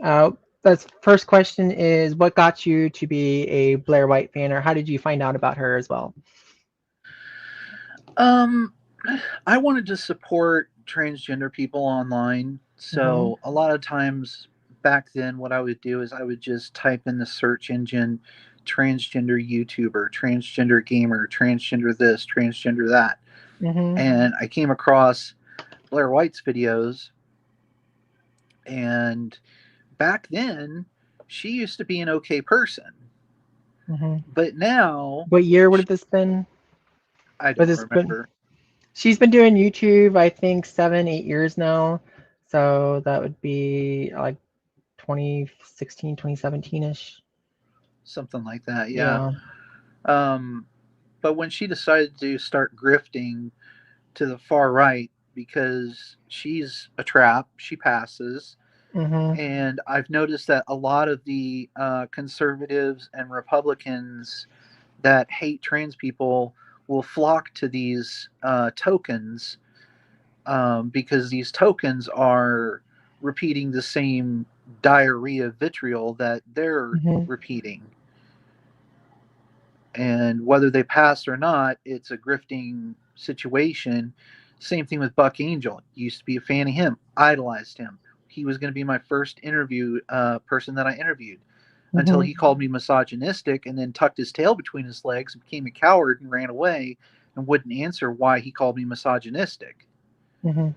Uh, that's first question is what got you to be a Blair White fan, or how did you find out about her as well? Um, I wanted to support transgender people online. Mm-hmm. So a lot of times back then, what I would do is I would just type in the search engine transgender YouTuber, transgender gamer, transgender this, transgender that. Mm-hmm. And I came across Blair White's videos. And back then, she used to be an okay person. Mm-hmm. But now, What year would this been? I Was don't this been? remember. She's been doing YouTube, I think 7, 8 years now. So that would be like 2016, 2017-ish. Something like that, yeah. Yeah. Um, but when she decided to start grifting to the far right, because she's a trap, she passes. Mm-hmm. And I've noticed that a lot of the conservatives and Republicans that hate trans people will flock to these tokens, because these tokens are repeating the same diarrhea vitriol that they're Mm-hmm. repeating. And whether they pass or not, it's a grifting situation. Same thing with Buck Angel. Used to be a fan of him, idolized him. He was going to be my first interview person that I interviewed until Mm-hmm. he called me misogynistic and then tucked his tail between his legs and became a coward and ran away and wouldn't answer why he called me misogynistic. Mm-hmm.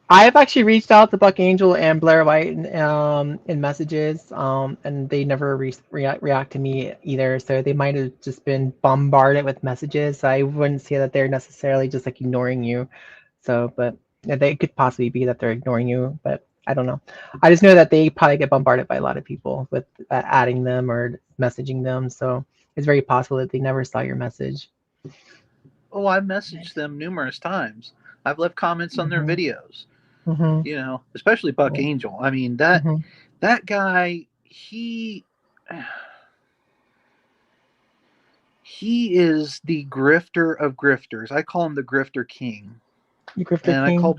I've actually reached out to Buck Angel and Blair White in messages, and they never react to me either. So they might have just been bombarded with messages. I wouldn't say that they're necessarily just like ignoring you. So, but yeah, they could possibly be that they're ignoring you, but I don't know. I just know that they probably get bombarded by a lot of people with adding them or messaging them. So it's very possible that they never saw your message. Oh, I've messaged them numerous times. I've left comments on their Mm-hmm. videos. Mm-hmm. Especially Buck Cool. Angel. I mean that guy, he is the grifter of grifters. I call him the grifter king, You Grifter and I King. call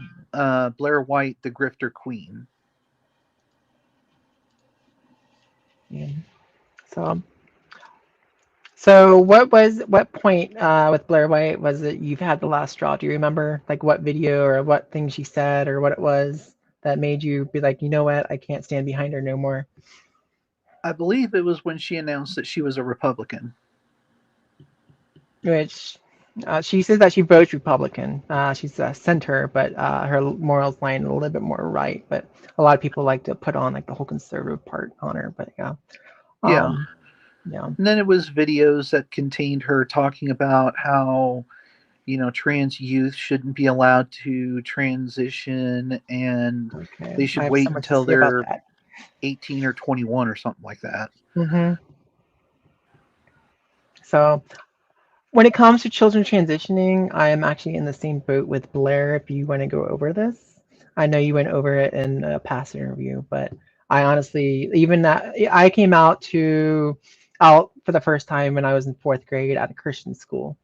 Blair White the grifter queen. Yeah. So. So what point with Blair White was it you've had the last straw? Do you remember like what video or what thing she said or what it was that made you be like, you know what, I can't stand behind her no more? I believe it was when she announced that she was a Republican. Which she says that she votes Republican. She's a center, but her morals line a little bit more right. But a lot of people like to put on like the whole conservative part on her. But yeah, Yeah. um, yeah. And then it was videos that contained her talking about how, trans youth shouldn't be allowed to transition and Okay, they I should have so wait much to until say about they're that. 18 or 21 or something like that. Hmm. So when it comes to children transitioning, I am actually in the same boat with Blair if you want to go over this. I know you went over it in a past interview, but I honestly, even that, I came out for the first time when I was in fourth grade at a Christian school.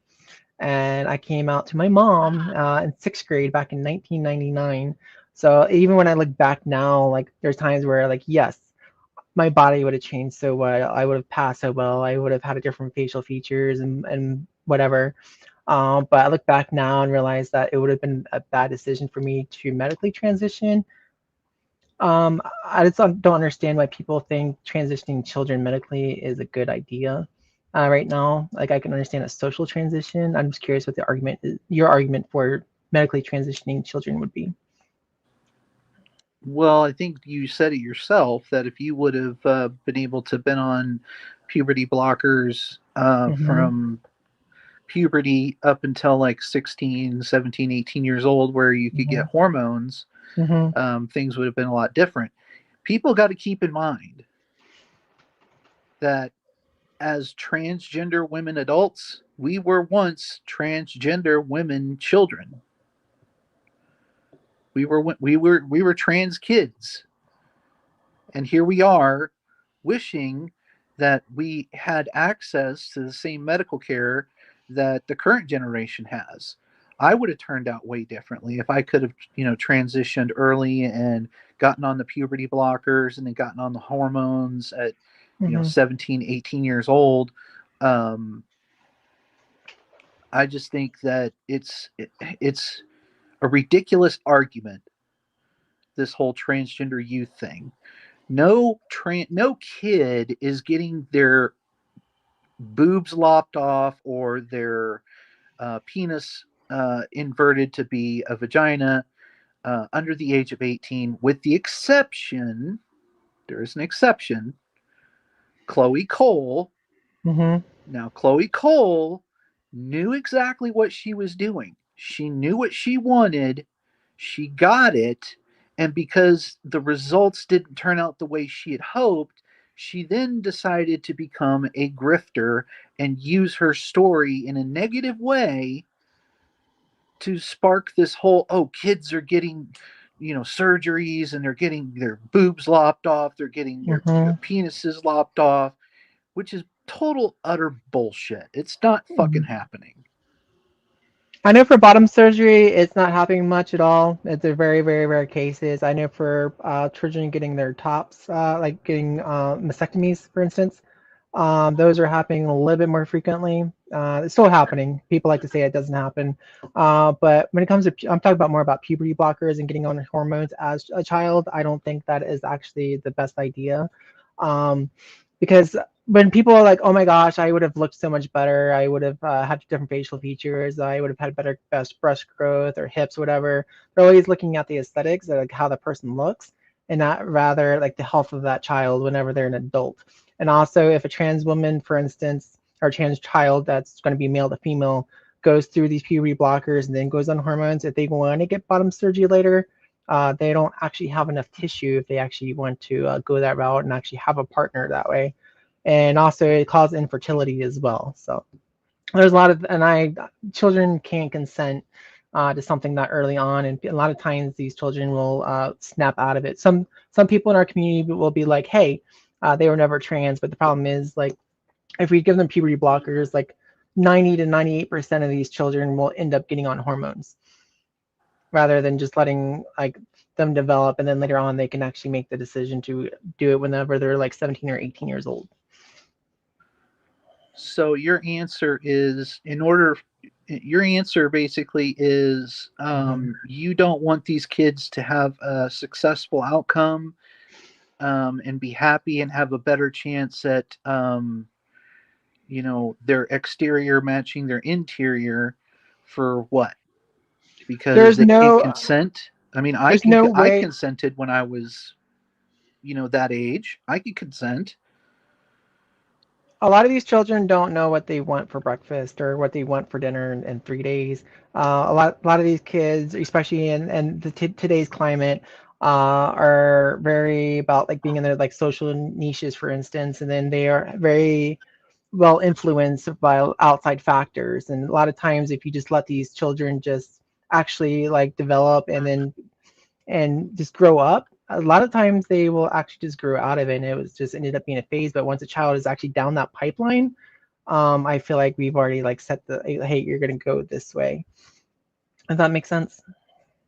And I came out to my mom in sixth grade back in 1999. So even when I look back now, like there's times where like, yes, my body would have changed so well. I would have passed so well. I would have had a different facial features and whatever. But I look back now and realize that it would have been a bad decision for me to medically transition. I just don't understand why people think transitioning children medically is a good idea right now. Like I can understand a social transition. I'm just curious what your argument for medically transitioning children would be. Well, I think you said it yourself that if you would have been able to been on puberty blockers Mm-hmm. from puberty up until like 16, 17, 18 years old, where you could Mm-hmm. get hormones, Mm-hmm. things would have been a lot different. People got to keep in mind that as transgender women adults, we were once transgender women children. We were trans kids, and here we are wishing that we had access to the same medical care that the current generation has. I would have turned out way differently if I could have, transitioned early and gotten on the puberty blockers and then gotten on the hormones at, Mm-hmm. 17, 18 years old. Um, I just think that it's a ridiculous argument, this whole transgender youth thing. No kid is getting their boobs lopped off or their penis inverted to be a vagina under the age of 18, with the exception, there is an exception, Chloe Cole. Mm-hmm. Now, Chloe Cole knew exactly what she was doing. She knew what she wanted. She got it. And because the results didn't turn out the way she had hoped, she then decided to become a grifter and use her story in a negative way to spark this whole, oh, kids are getting, surgeries and they're getting their boobs lopped off, they're getting their Mm-hmm. penises lopped off, which is total utter bullshit. It's not fucking Mm-hmm. happening. I know for bottom surgery, it's not happening much at all. It's a very, very rare cases. I know for children getting their tops, like getting mastectomies, for instance, Those are happening a little bit more frequently. It's still happening. People like to say it doesn't happen. But when it comes to, I'm talking about more about puberty blockers and getting on hormones as a child, I don't think that is actually the best idea. Um, because when people are like, oh my gosh, I would have looked so much better. I would have had different facial features. I would have had better, best breast growth or hips, whatever. They're always looking at the aesthetics, like how the person looks, and not rather like the health of that child whenever they're an adult. And also, if a trans woman, for instance, or trans child that's going to be male to female, goes through these puberty blockers and then goes on hormones, if they want to get bottom surgery later, they don't actually have enough tissue if they actually want to go that route and actually have a partner that way. And also, it causes infertility as well. So there's a lot of, and children can't consent to something that early on, and a lot of times these children will snap out of it. Some people in our community will be like, hey, they were never trans, but the problem is like if we give them puberty blockers, like 90 to 98% of these children will end up getting on hormones rather than just letting like them develop, and then later on they can actually make the decision to do it whenever they're like 17 or 18 years old. So your answer basically is Mm-hmm. you don't want these kids to have a successful outcome, and be happy and have a better chance at their exterior matching their interior for what? Because There's they can't no consent. I mean, there's no I way. consented when I was that age. I could consent. A lot of these children don't know what they want for breakfast or what they want for dinner in 3 days. A lot of these kids, especially in today's climate, are very about like being in their like social niches, for instance, and then they are very well influenced by outside factors. And a lot of times, if you just let these children just actually like develop and just grow up, a lot of times they will actually just grow out of it, and it was just ended up being a phase. But once a child is actually down that pipeline, I feel like we've already like set the, hey, you're gonna go this way. Does that make sense?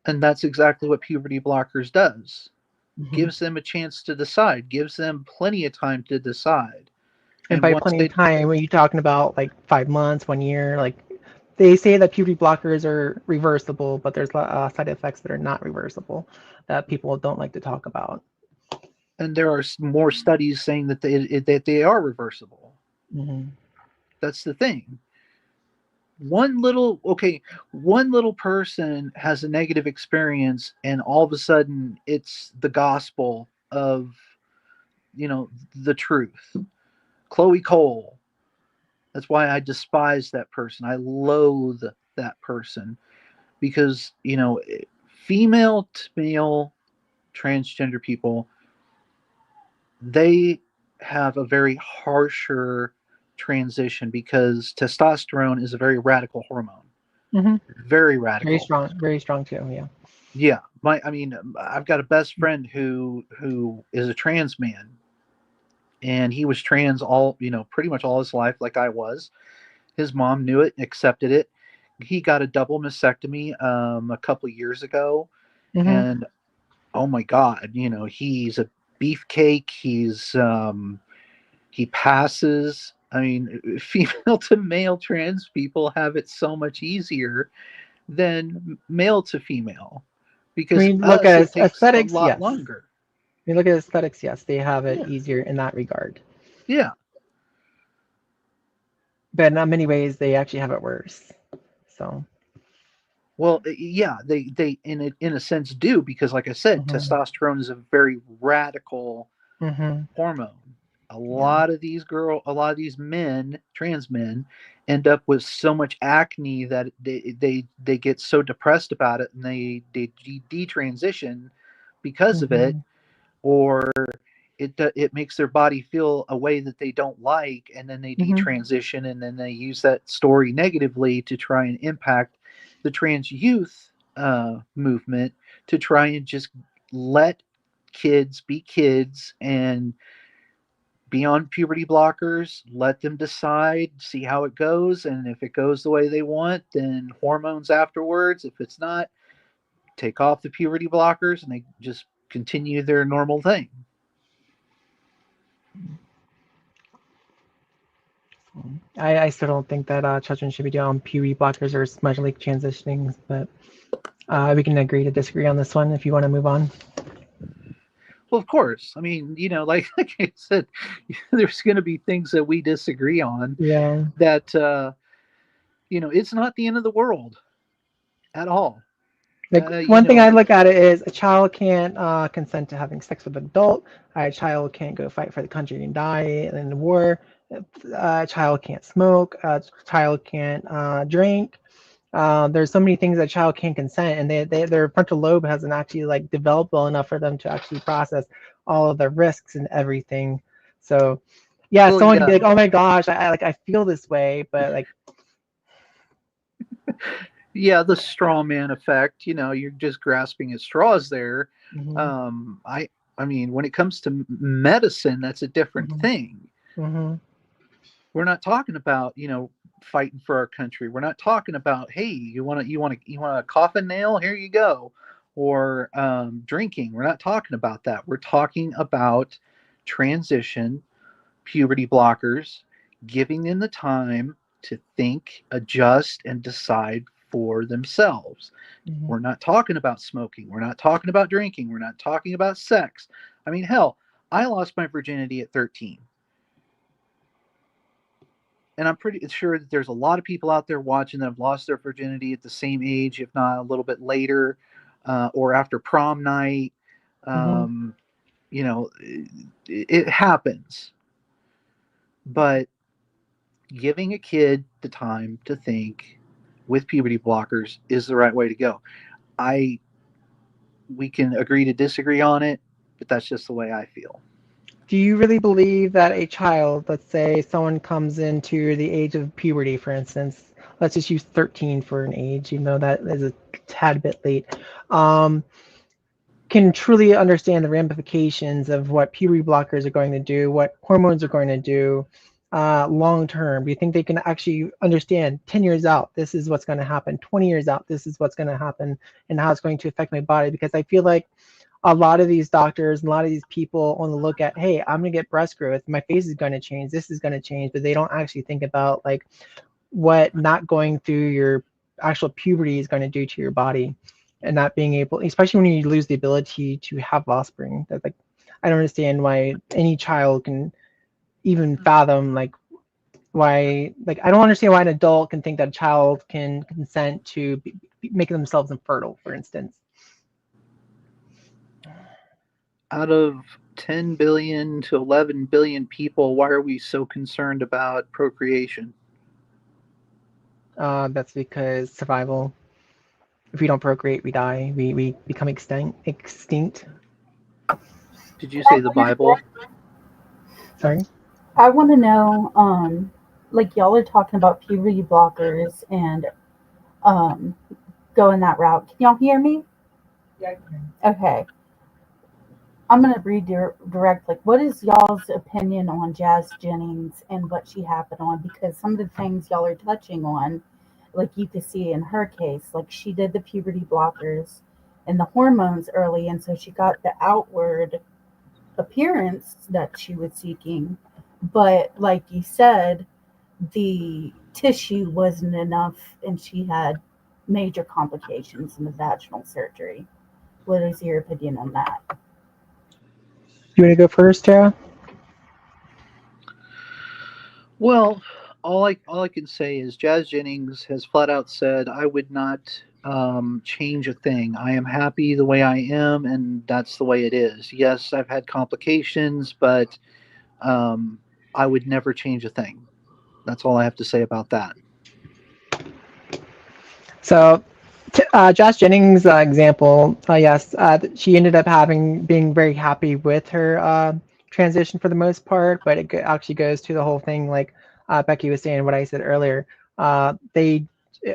And that's exactly what puberty blockers does. Hmm. Gives them a chance to decide, gives them plenty of time to decide. And And by once plenty of they time, are you talking about like 5 months, 1 year? Like they say that puberty blockers are reversible, but there's side effects that are not reversible that people don't like to talk about. and there are more studies saying that they are reversible. Hmm. That's the thing. One little person has a negative experience, and all of a sudden it's the gospel of the truth. Chloe Cole. That's why I despise that person. I loathe that person because female to male transgender people, they have a very harsher transition because testosterone is a very radical hormone. Hmm. Very radical. Very strong too. Yeah. Yeah, I've got a best friend who is a trans man, and he was trans all pretty much all his life, like I was. His mom knew it, accepted it. He got a double mastectomy a couple years ago, Hmm. and oh my god, he's a beefcake. He passes. I mean, female to male trans people have it so much easier than male to female, because When you look us at it takes a aesthetics, lot yes. longer. When you look at aesthetics, yes, they have it Yeah, easier in that regard. yeah. But in many ways, they actually have it worse. So, Well, yeah, they in a sense do, because, like I said, hmm, testosterone is a very radical hmm, hormone. yeah, A lot of these men, trans men, end up with so much acne that they get so depressed about it, and they detransition because of it, hmm, or it makes their body feel a way that they don't like, and then they hmm, detransition, and then they use that story negatively to try and impact the trans youth movement, to try and just let kids be kids and be on puberty blockers, let them decide, see how it goes, and if it goes the way they want, then hormones afterwards. If it's not, take off the puberty blockers and they just continue their normal thing. I still don't think that children should be doing puberty blockers or smudge leak transitioning, but we can agree to disagree on this one if you want to move on. Well, of course. I mean, like I said, there's going to be things that we disagree on. Yeah. That it's not the end of the world at all. Like one thing I look at it is a child can't consent to having sex with an adult. A child can't go fight for the country and die in the war. A child can't smoke. A child can't drink. There's so many things that a child can't consent, and their frontal lobe hasn't actually like developed well enough for them to actually process all of the risks and everything. So, yeah, Well, someone can be yeah, like, "Oh my gosh, I feel this way," but like, yeah, the straw man effect. You're just grasping at straws there. mhm, I mean, when it comes to medicine, that's a different mhm, thing. mhm, We're not talking about fighting for our country. We're not talking about, hey, you want a coffin nail, here you go, or drinking. We're not talking about that. We're talking about transition, puberty blockers, giving them the time to think, adjust, and decide for themselves. mhm. We're not talking about smoking. We're not talking about drinking. We're not talking about sex. I mean, hell, I lost my virginity at 13. And I'm pretty sure that there's a lot of people out there watching that have lost their virginity at the same age, if not a little bit later, or after prom night. Mhm. Um, it happens. But giving a kid the time to think with puberty blockers is the right way to go. I We can agree to disagree on it, but that's just the way I feel. Do you really believe that a child, let's say someone comes into the age of puberty, for instance, let's just use 13 for an age, even though that is a tad bit late, um, can truly understand the ramifications of what puberty blockers are going to do, what hormones are going to do long term? Do you think they can actually understand 10 years out, this is what's going to happen, 20 years out, this is what's going to happen, and how it's going to affect my body? Because I feel like a lot of these doctors and a lot of these people on the look at, hey, I'm gonna get breast growth, my face is gonna change, this is gonna change, but they don't actually think about like what not going through your actual puberty is going to do to your body, and not being able, especially when you lose the ability to have offspring. That like, I don't understand why any child can even fathom like why, like I don't understand why an adult can think that a child can consent to make themselves infertile, for instance. Out of 10 billion to 11 billion people, why are we so concerned about procreation? That's because survival. If we don't procreate, we die. We become extinct. Did you say the Bible? Sorry. I want to know, like y'all are talking about puberty blockers and um, going that route. Can y'all hear me? Okay. I'm going to redirect, like, what is y'all's opinion on Jazz Jennings and what she happened on? Because some of the things y'all are touching on, like you could see in her case, like she did the puberty blockers and the hormones early, and so she got the outward appearance that she was seeking. But like you said, the tissue wasn't enough and she had major complications in the vaginal surgery. What is your opinion on that? You want to go first, Tara? Well, all I can say is Jazz Jennings has flat out said, "I would not change a thing. I am happy the way I am, and that's the way it is. Yes, I've had complications, but um, I would never change a thing." That's all I have to say about that. So, Josh Jennings' example, yes, she ended up being very happy with her transition for the most part, but it actually goes to the whole thing, like Becky was saying, what I said earlier.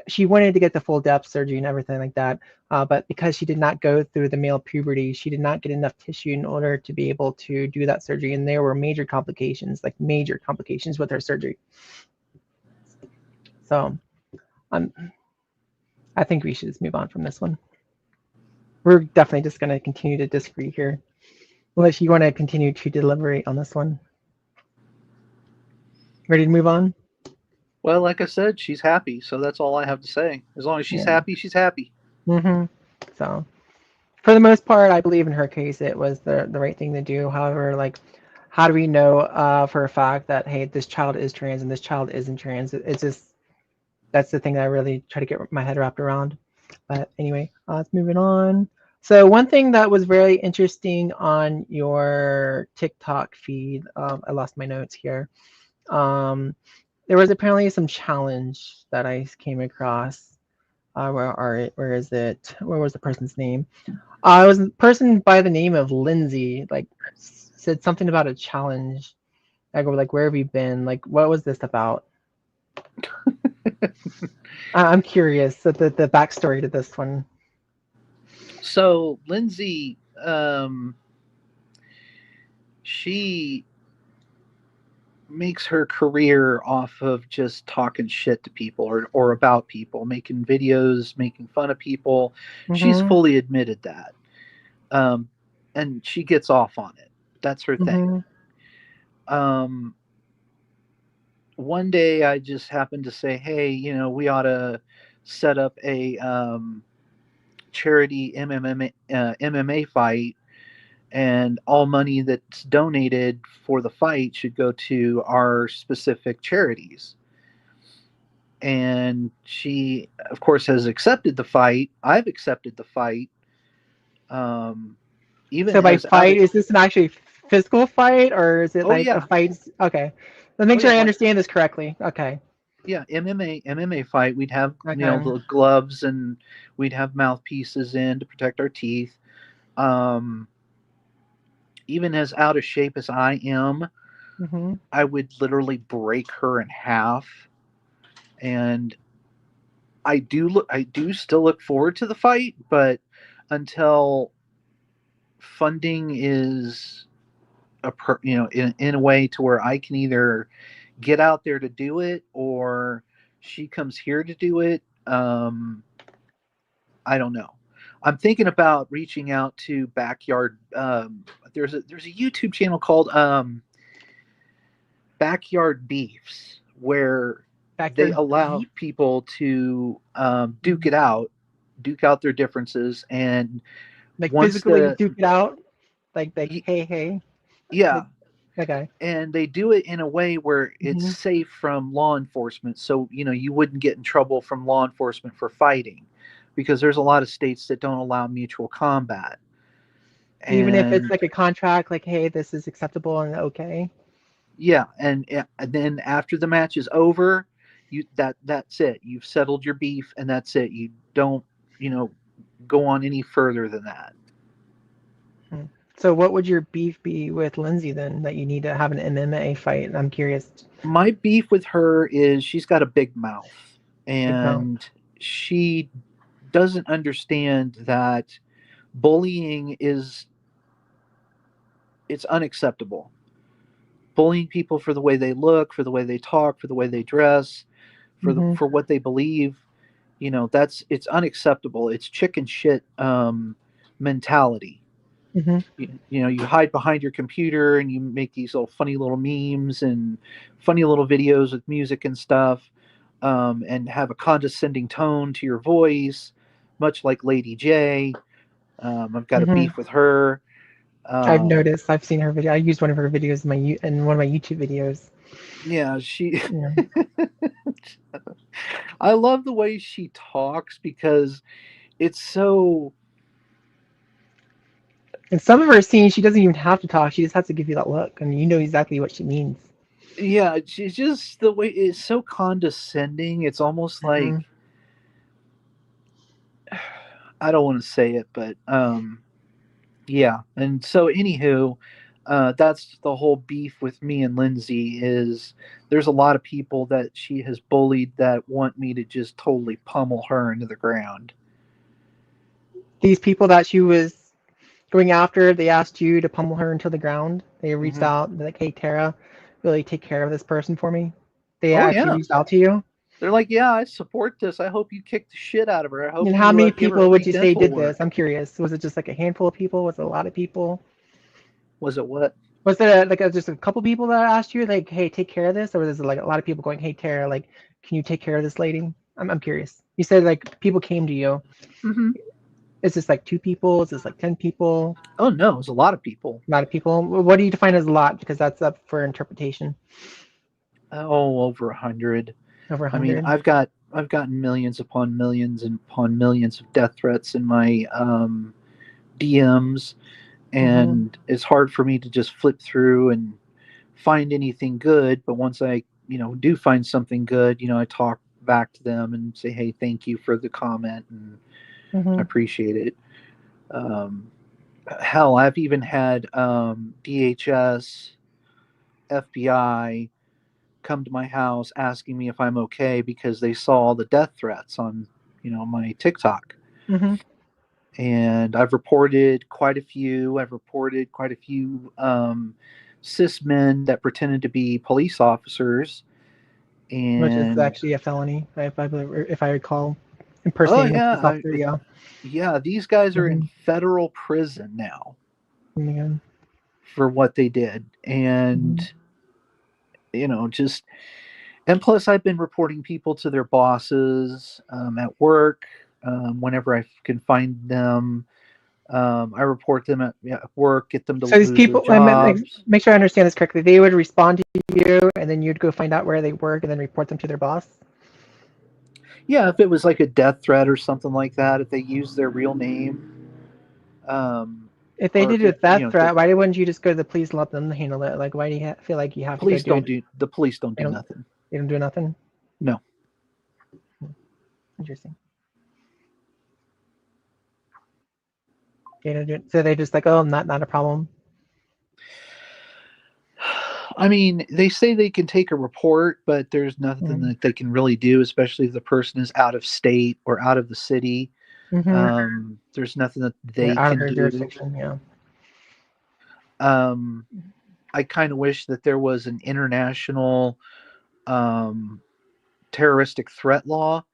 She wanted to get the full depth surgery and everything like that, but because she did not go through the male puberty, she did not get enough tissue in order to be able to do that surgery, and there were major complications, like major complications with her surgery. So, um, I think we should just move on from this one. We're definitely just going to continue to disagree here, unless you want to continue to deliberate on this one. Ready to move on? Well, like I said, she's happy, so that's all I have to say. As long as she's Yeah. happy, she's happy. So for the most part, I believe in her case it was the right thing to do. However, like, how do we know for a fact that hey, this child is trans and this child isn't trans? It's just that's the thing that I really try to get my head wrapped around. But anyway, let's move it on. So one thing that was very interesting on your TikTok feed, I lost my notes here. Um, there was apparently some challenge that I came across. Where is it? Where was the person's name? It was a person by the name of Lindsay. Like said something about a challenge. I go like, where have you been? Like, what was this about? I'm curious the backstory to this one. So Lindsay, she makes her career off of just talking shit to people or about people, making videos, making fun of people. She's Mm-hmm. fully admitted that. Um, and she gets off on it. That's her thing. Mm-hmm. Um, one day I just happened to say, hey, we ought to set up a charity MMA fight, and all money that's donated for the fight should go to our specific charities. And she, of course, has accepted the fight. I've accepted the fight. Even So by as out fight, is this an actually physical fight or is it oh like a yeah, fight? Okay, let's make oh sure yeah, I like understand this correctly. Okay. yeah, MMA fight. We'd have Okay. the gloves, and we'd have mouthpieces in to protect our teeth. Um, Even as out of shape as I am, Mm-hmm. I would literally break her in half. And I do still look forward to the fight, but until funding is in a way to where I can either get out there to do it or she comes here to do it. I don't know. I'm thinking about reaching out to backyard. There's a YouTube channel called Backyard Beefs where they Backyard allow beef? people to duke out their differences, and Like once physically the duke it out? Like y- hey hey? yeah, Like okay. and they do it in a way where it's Mm-hmm. safe from law enforcement, so you wouldn't get in trouble from law enforcement for fighting, because there's a lot of states that don't allow mutual combat. Even if it's And like a contract, like hey, this is acceptable and okay. yeah, and then after the match is over, that's it. You've settled your beef, and that's it. You don't you know go on any further than that. Hmm. So what would your beef be with Lindsay then that you need to have an MMA fight? I'm curious. My beef with her is she's got a big mouth, Big mouth. and she doesn't understand that bullying is it's unacceptable. Bullying people for the way they look, for the way they talk, for the way they dress, Mm-hmm. for what they believe, that's it's unacceptable. It's chicken shit mentality. Mm-hmm. You hide behind your computer and you make these little funny little memes and funny little videos with music and stuff, and have a condescending tone to your voice, much like Lady J. I've got a Mm-hmm. beef with her. I've um, noticed. I've seen her video. I used one of her videos in in one of my YouTube videos. yeah, she Yeah. I love the way she talks because it's so In some of her scenes, she doesn't even have to talk. She just has to give you that look, and you know exactly what she means. yeah, she's just the way it's so condescending. It's almost like Mm-hmm. I don't want to say it, but yeah. And so, anywho, that's the whole beef with me and Lindsay is there's a lot of people that she has bullied that want me to just totally pummel her into the ground. These people that she was going after, they asked you to pummel her into the ground. They reached Hmm. out, like, "Hey, Tara, really take care of this person for me." They Oh actually yeah, reached out to you. they're like, yeah, I support this. I hope you kick the shit out of her. I hope And how you many give her people would free you say dental did this? work. I'm curious. Was it just like a handful of people? Was it a lot of people? Was it what? Was there like just a couple people that asked you, like, "Hey, take care of this," or was it like a lot of people going, "Hey, Tara, like, can you take care of this lady? I'm curious. You said like people came to you. Mm-hmm. Is this like 2 people? Is this like 10 people? Oh no, it's a lot of people. A lot of people. What do you define as a lot? Because that's up for interpretation. Oh, over 100. Over I mean, 100. I've gotten millions upon millions and upon millions of death threats in my DMs, and it's hard for me to just flip through and find anything good. But once I, do find something good, I talk back to them and say, hey, thank you for the comment, and I appreciate it. Hell, I've even had DHS, FBI come to my house asking me if I'm okay because they saw the death threats on, my TikTok. Mm-hmm. And I've reported quite a few. I've reported quite a few cis men that pretended to be police officers. Which is And actually a felony, if I recall. oh Impersonating a police yeah, officer, yeah. yeah, these guys are in Mm-hmm. federal prison now Yeah. for what they did. And just, and plus I've been reporting people to their bosses at work whenever I can find them. I report them at work, get them to So these lose their people, jobs. make sure I understand this correctly. They would respond to you, and then you'd go find out where they work, and then report them to their boss. Yeah, if it was like a death threat or something like that, if they used their real name, If they or did if a it, death threat, why wouldn't you just go to the police and let them handle it? Like, why do you feel like you have to go do it? the police don't do nothing. They don't do nothing? No. Interesting. They don't do it. So they just like, oh, not a problem. I mean, they say they can take a report, but there's nothing that they can really do, especially if the person is out of state or out of the city. There's nothing that they out of can their do. jurisdiction, yeah. I kind of wish that there was an international terroristic threat law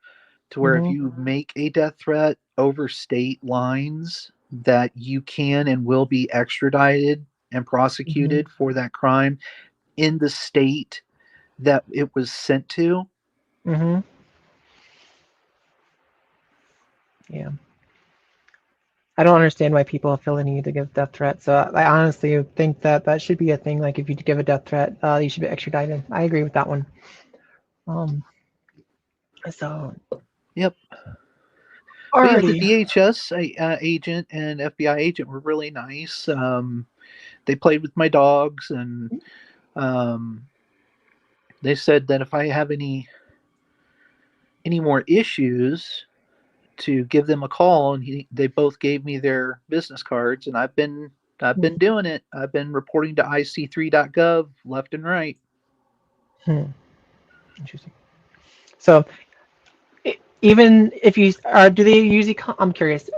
to where if you make a death threat over state lines, that you can and will be extradited and prosecuted for that crime in the state that it was sent to. Yeah. I don't understand why people feel the need to give death threats. So I honestly think that should be a thing. Like if you give a death threat, you should be extradited. I agree with that one. So. Yep. But yeah, the DHS agent and FBI agent were really nice. They played with my dogs, and they said that if I have any more issues, to give them a call, and they both gave me their business cards, and I've been doing it. I've been reporting to ic3.gov left and right. Interesting. So even if you do they usually? I'm curious.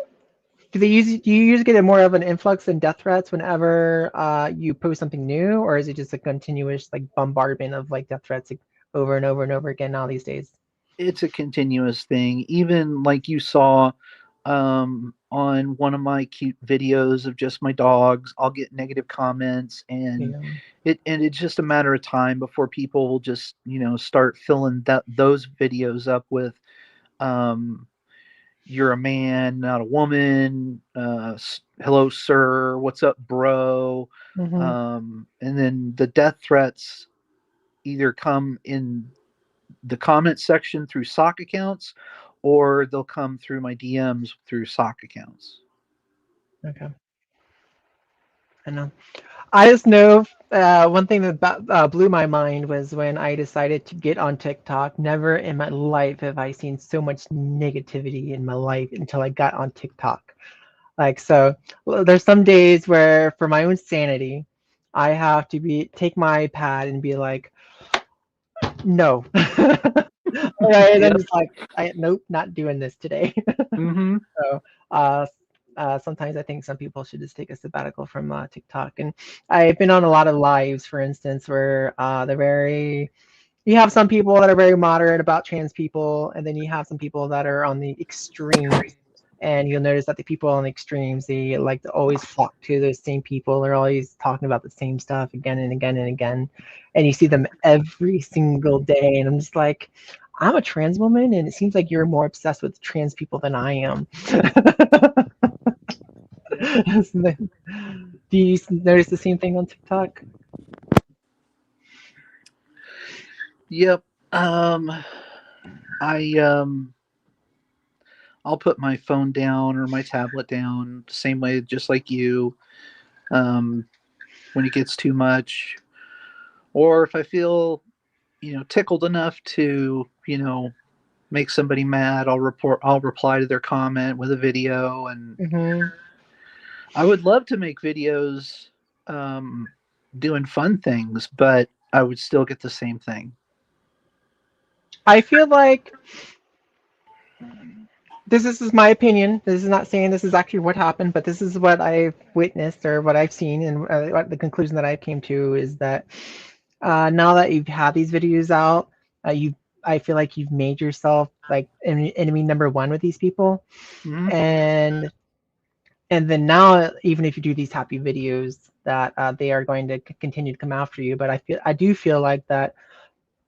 Do you usually get more of an influx in death threats whenever you post something new, or is it just a continuous like bombardment of like death threats like, over and over and over again now these days? It's a continuous thing. Even like you saw on one of my cute videos of just my dogs, I'll get negative comments, and it's just a matter of time before people will just start filling those videos up with you're a man, not a woman. Hello, sir. What's up, bro? And then the death threats either come in the comment section through sock accounts, or they'll come through my DMs through sock accounts. Okay. I know. I just know one thing that blew my mind was when I decided to get on TikTok. Never in my life have I seen so much negativity in my life until I got on TikTok. Like, so there's some days where for my own sanity, I have to take my iPad and be like, no. All right, and then just like, nope, not doing this today. So sometimes I think some people should just take a sabbatical from TikTok. And I've been on a lot of lives, for instance, where you have some people that are very moderate about trans people, and then you have some people that are on the extremes. And you'll notice that the people on the extremes, they like to always flock to those same people. They're always talking about the same stuff again and again and again. And you see them every single day. And I'm just like, I'm a trans woman, and it seems like you're more obsessed with trans people than I am. Do you notice the same thing on TikTok? Yep. I I'll put my phone down or my tablet down the same way, just like you. Um, when it gets too much, or if I feel, tickled enough to, make somebody mad, I'll reply to their comment with a video. And Hmm. I would love to make videos um, doing fun things, but I would still get the same thing. I feel like this is my opinion. This is not saying this is actually what happened, but this is what I've witnessed or what I've seen, and what the conclusion that I came to is that now that you've had these videos out, you I feel like you've made yourself like enemy number one with these people, Mhm. and then now even if you do these happy videos, that they are going to continue to come after you. But I do feel like that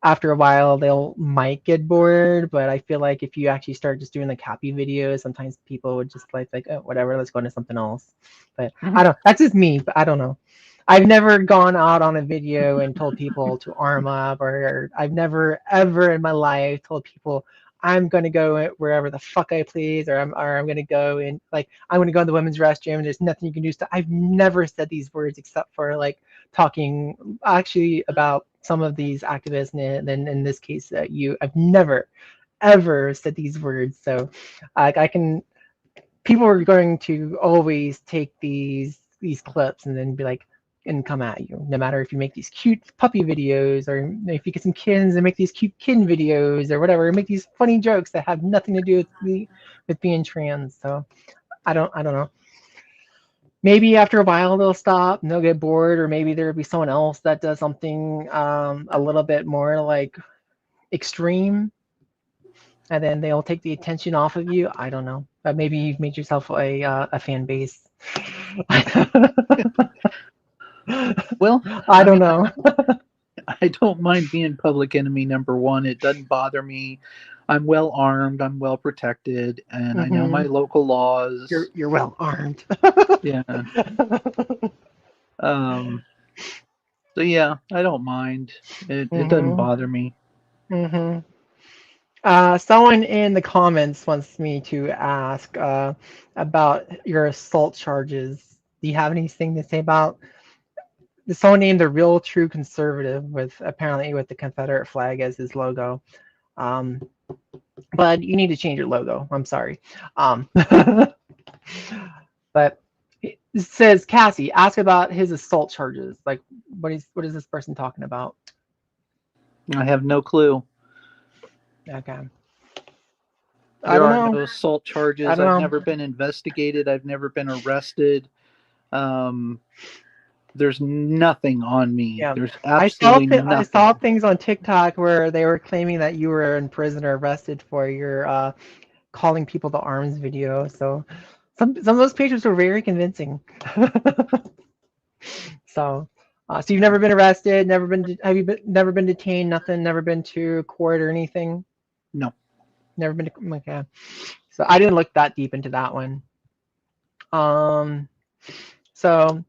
after a while they'll might get bored, but I feel like if you actually start just doing like happy videos, sometimes people would just like oh, whatever, let's go into something else. But Mhm. I don't, that's just me, but I don't know. I've never gone out on a video and told people to arm up, or I've never ever in my life told people I'm going to go wherever the fuck I please, or I'm going to go in, like I'm going to go in the women's restroom and there's nothing you can do. I've never said these words except for like talking actually about some of these activists, and then in this case, I've never ever said these words. So I can. People are going to always take these clips and then be like and come at you. No matter if you make these cute puppy videos, or if you get some kittens and make these cute kitten videos, or whatever, make these funny jokes that have nothing to do with being trans. So I don't know. Maybe after a while they'll stop and they'll get bored, or maybe there'll be someone else that does something a little bit more like extreme, and then they'll take the attention off of you. I don't know. But maybe you've made yourself a fan base. Well, I I don't mean, know. I don't mind being public enemy number one. It doesn't bother me. I'm well armed. I'm well protected, and I know my Hmm. local laws. You're well armed. Yeah. Um. So yeah, I don't mind. It doesn't Hmm. bother me. Hmm. Someone in the comments wants me to ask about your assault charges. Do you have anything to say about someone named the Real True Conservative, with apparently with the Confederate flag as his logo? Um, but you need to change your logo. I'm sorry. But it says Cassie, ask about his assault charges. Like, what is this person talking about? I have no clue. Okay, I There don't are know. no assault I charges. don't I've know. never been investigated. I've never been arrested. Um, there's nothing on me. Yeah, There's absolutely I saw nothing. things on TikTok where they were claiming that you were in prison or arrested for your calling people to arms video. So some of those pictures were very convincing. So, so you've never been arrested, never been, have you been, never been detained, nothing, never been to court or anything, No. never been to, okay. So I didn't look that deep into that one. Um, so,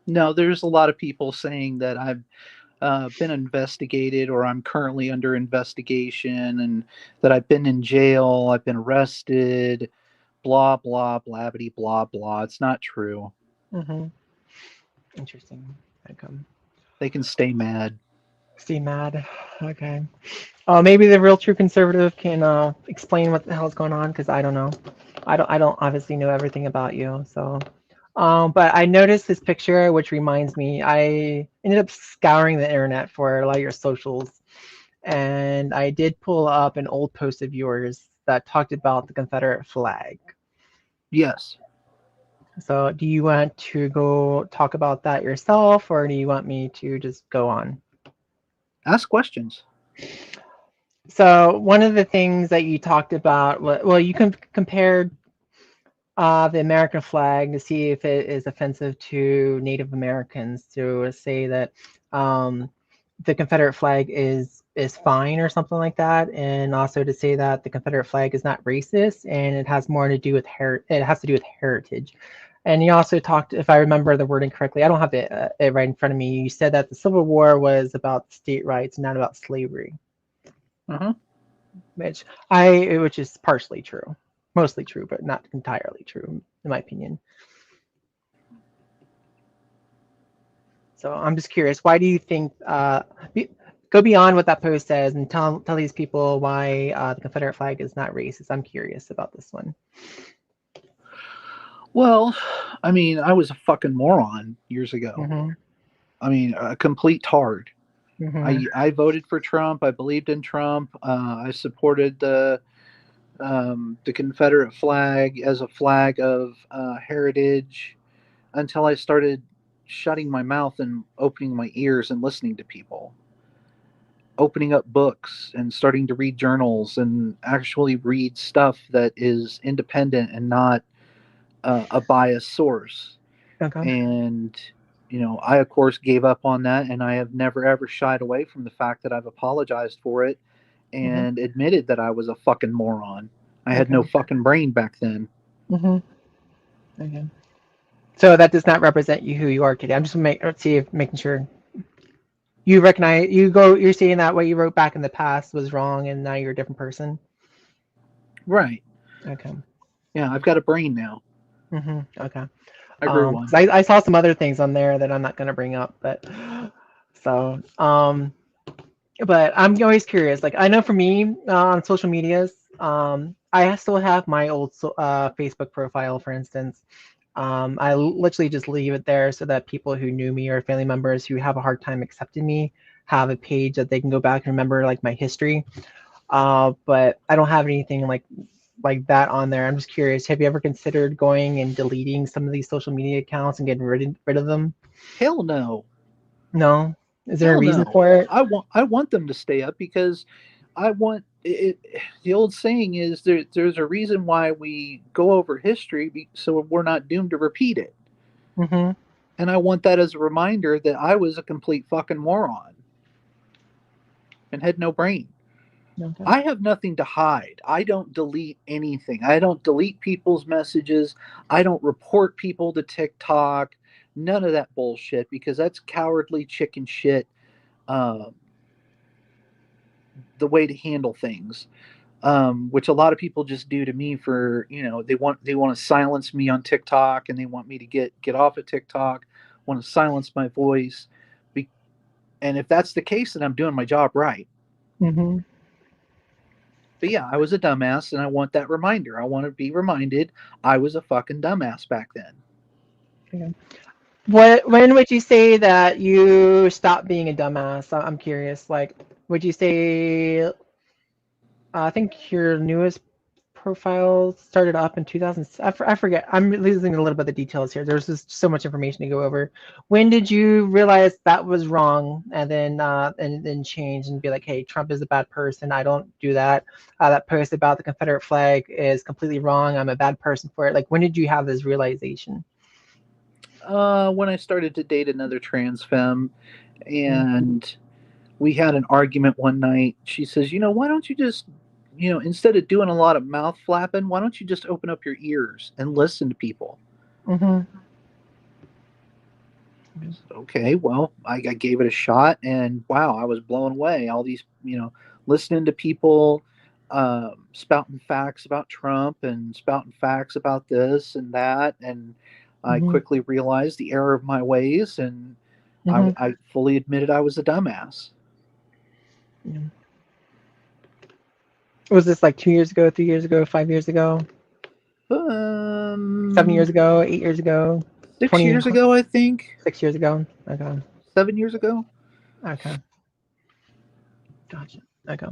No, there's a lot of people saying that I've been investigated or I'm currently under investigation and that I've been in jail, I've been arrested, blah, blah, blabbity, blah, blah. It's not true. mhm, interesting. Okay. They can stay mad. Stay mad. Okay. Maybe the real true conservative can explain what the hell is going on, because I don't know. I don't obviously know everything about you. So, but I noticed this picture, which reminds me, I ended up scouring the internet for a lot of your socials, and I did pull up an old post of yours that talked about the Confederate flag. Yes. So, do you want to go talk about that yourself, or do you want me to just go on? Ask questions. So, one of the things that you talked about, well, you compared the American flag to see if it is offensive to Native Americans, to say that um, the Confederate flag is fine or something like that, and also to say that the Confederate flag is not racist and it has more to do with it has to do with heritage. And you also talked, if I remember the wording correctly, I don't have it right in front of me. You said that the Civil War was about state rights, not about slavery, Uh-huh. which is partially true, mostly true, but not entirely true, in my opinion. So I'm just curious, why do you think? Go beyond what that post says and tell these people why the Confederate flag is not racist. I'm curious about this one. Well, I mean, I was a fucking moron years ago. Mm-hmm. I mean, a complete tard. Mm-hmm. I voted for Trump. I believed in Trump. I supported the Confederate flag as a flag of heritage until I started shutting my mouth and opening my ears and listening to people, opening up books and starting to read journals and actually read stuff that is independent and not a biased source. Okay. And I of course gave up on that, and I have never ever shied away from the fact that I've apologized for it Mm-hmm. and admitted that I was a fucking moron. I had Okay. no fucking brain back then. Mm-hmm. Okay. So that does not represent you who you are today. I'm just making sure you recognize you're saying that what you wrote back in the past was wrong and now you're a different person. Right. Okay. Yeah, I've got a brain now. Mm-hmm. Okay. I grew one. 'Cause I saw some other things on there that I'm not going to bring up, but so but I'm always curious. Like I know for me on social medias, I still have my old Facebook profile, for instance. I literally just leave it there so that people who knew me or family members who have a hard time accepting me have a page that they can go back and remember like my history. But I don't have anything like that on there. I'm just curious. Have you ever considered going and deleting some of these social media accounts and getting rid of them? Hell no. No. Is there a Hell reason no. for it? I want them to stay up because I want it. The old saying is there's a reason why we go over history so we're not doomed to repeat it. Mm-hmm. And I want that as a reminder that I was a complete fucking moron and had no brain. Okay. I have nothing to hide. I don't delete anything. I don't delete people's messages. I don't report people to TikTok. None of that bullshit because that's cowardly chicken shit. Um, the way to handle things, which a lot of people just do to me for they want to silence me on TikTok and they want me to get off of TikTok, want to silence my voice, and if that's the case, then I'm doing my job right. Mm-hmm. But yeah, I was a dumbass, and I want that reminder. I want to be reminded I was a fucking dumbass back then. Okay. When would you say that you stopped being a dumbass? I'm curious. Like, would you say I think your newest profile started up in 2000. I forget. I'm losing a little bit of the details here. There's just so much information to go over. When did you realize that was wrong, and then change and be like, hey, Trump is a bad person. I don't do that. That post about the Confederate flag is completely wrong. I'm a bad person for it. Like, when did you have this realization? When I started to date another trans femme, and we had an argument one night. She says, why don't you just, instead of doing a lot of mouth flapping, why don't you just open up your ears and listen to people? Mm-hmm. Okay, well, I gave it a shot, and wow, I was blown away. All these, listening to people spouting facts about Trump and spouting facts about this and that, and I Mm-hmm. quickly realized the error of my ways, and Mm-hmm. I fully admitted I was a dumbass. Yeah. Was this like 2 years ago, 3 years ago, 5 years ago, 7 years ago, 8 years ago, 6 years ago, I think. 6 years ago? Okay. 7 years ago. Okay. Gotcha. Okay.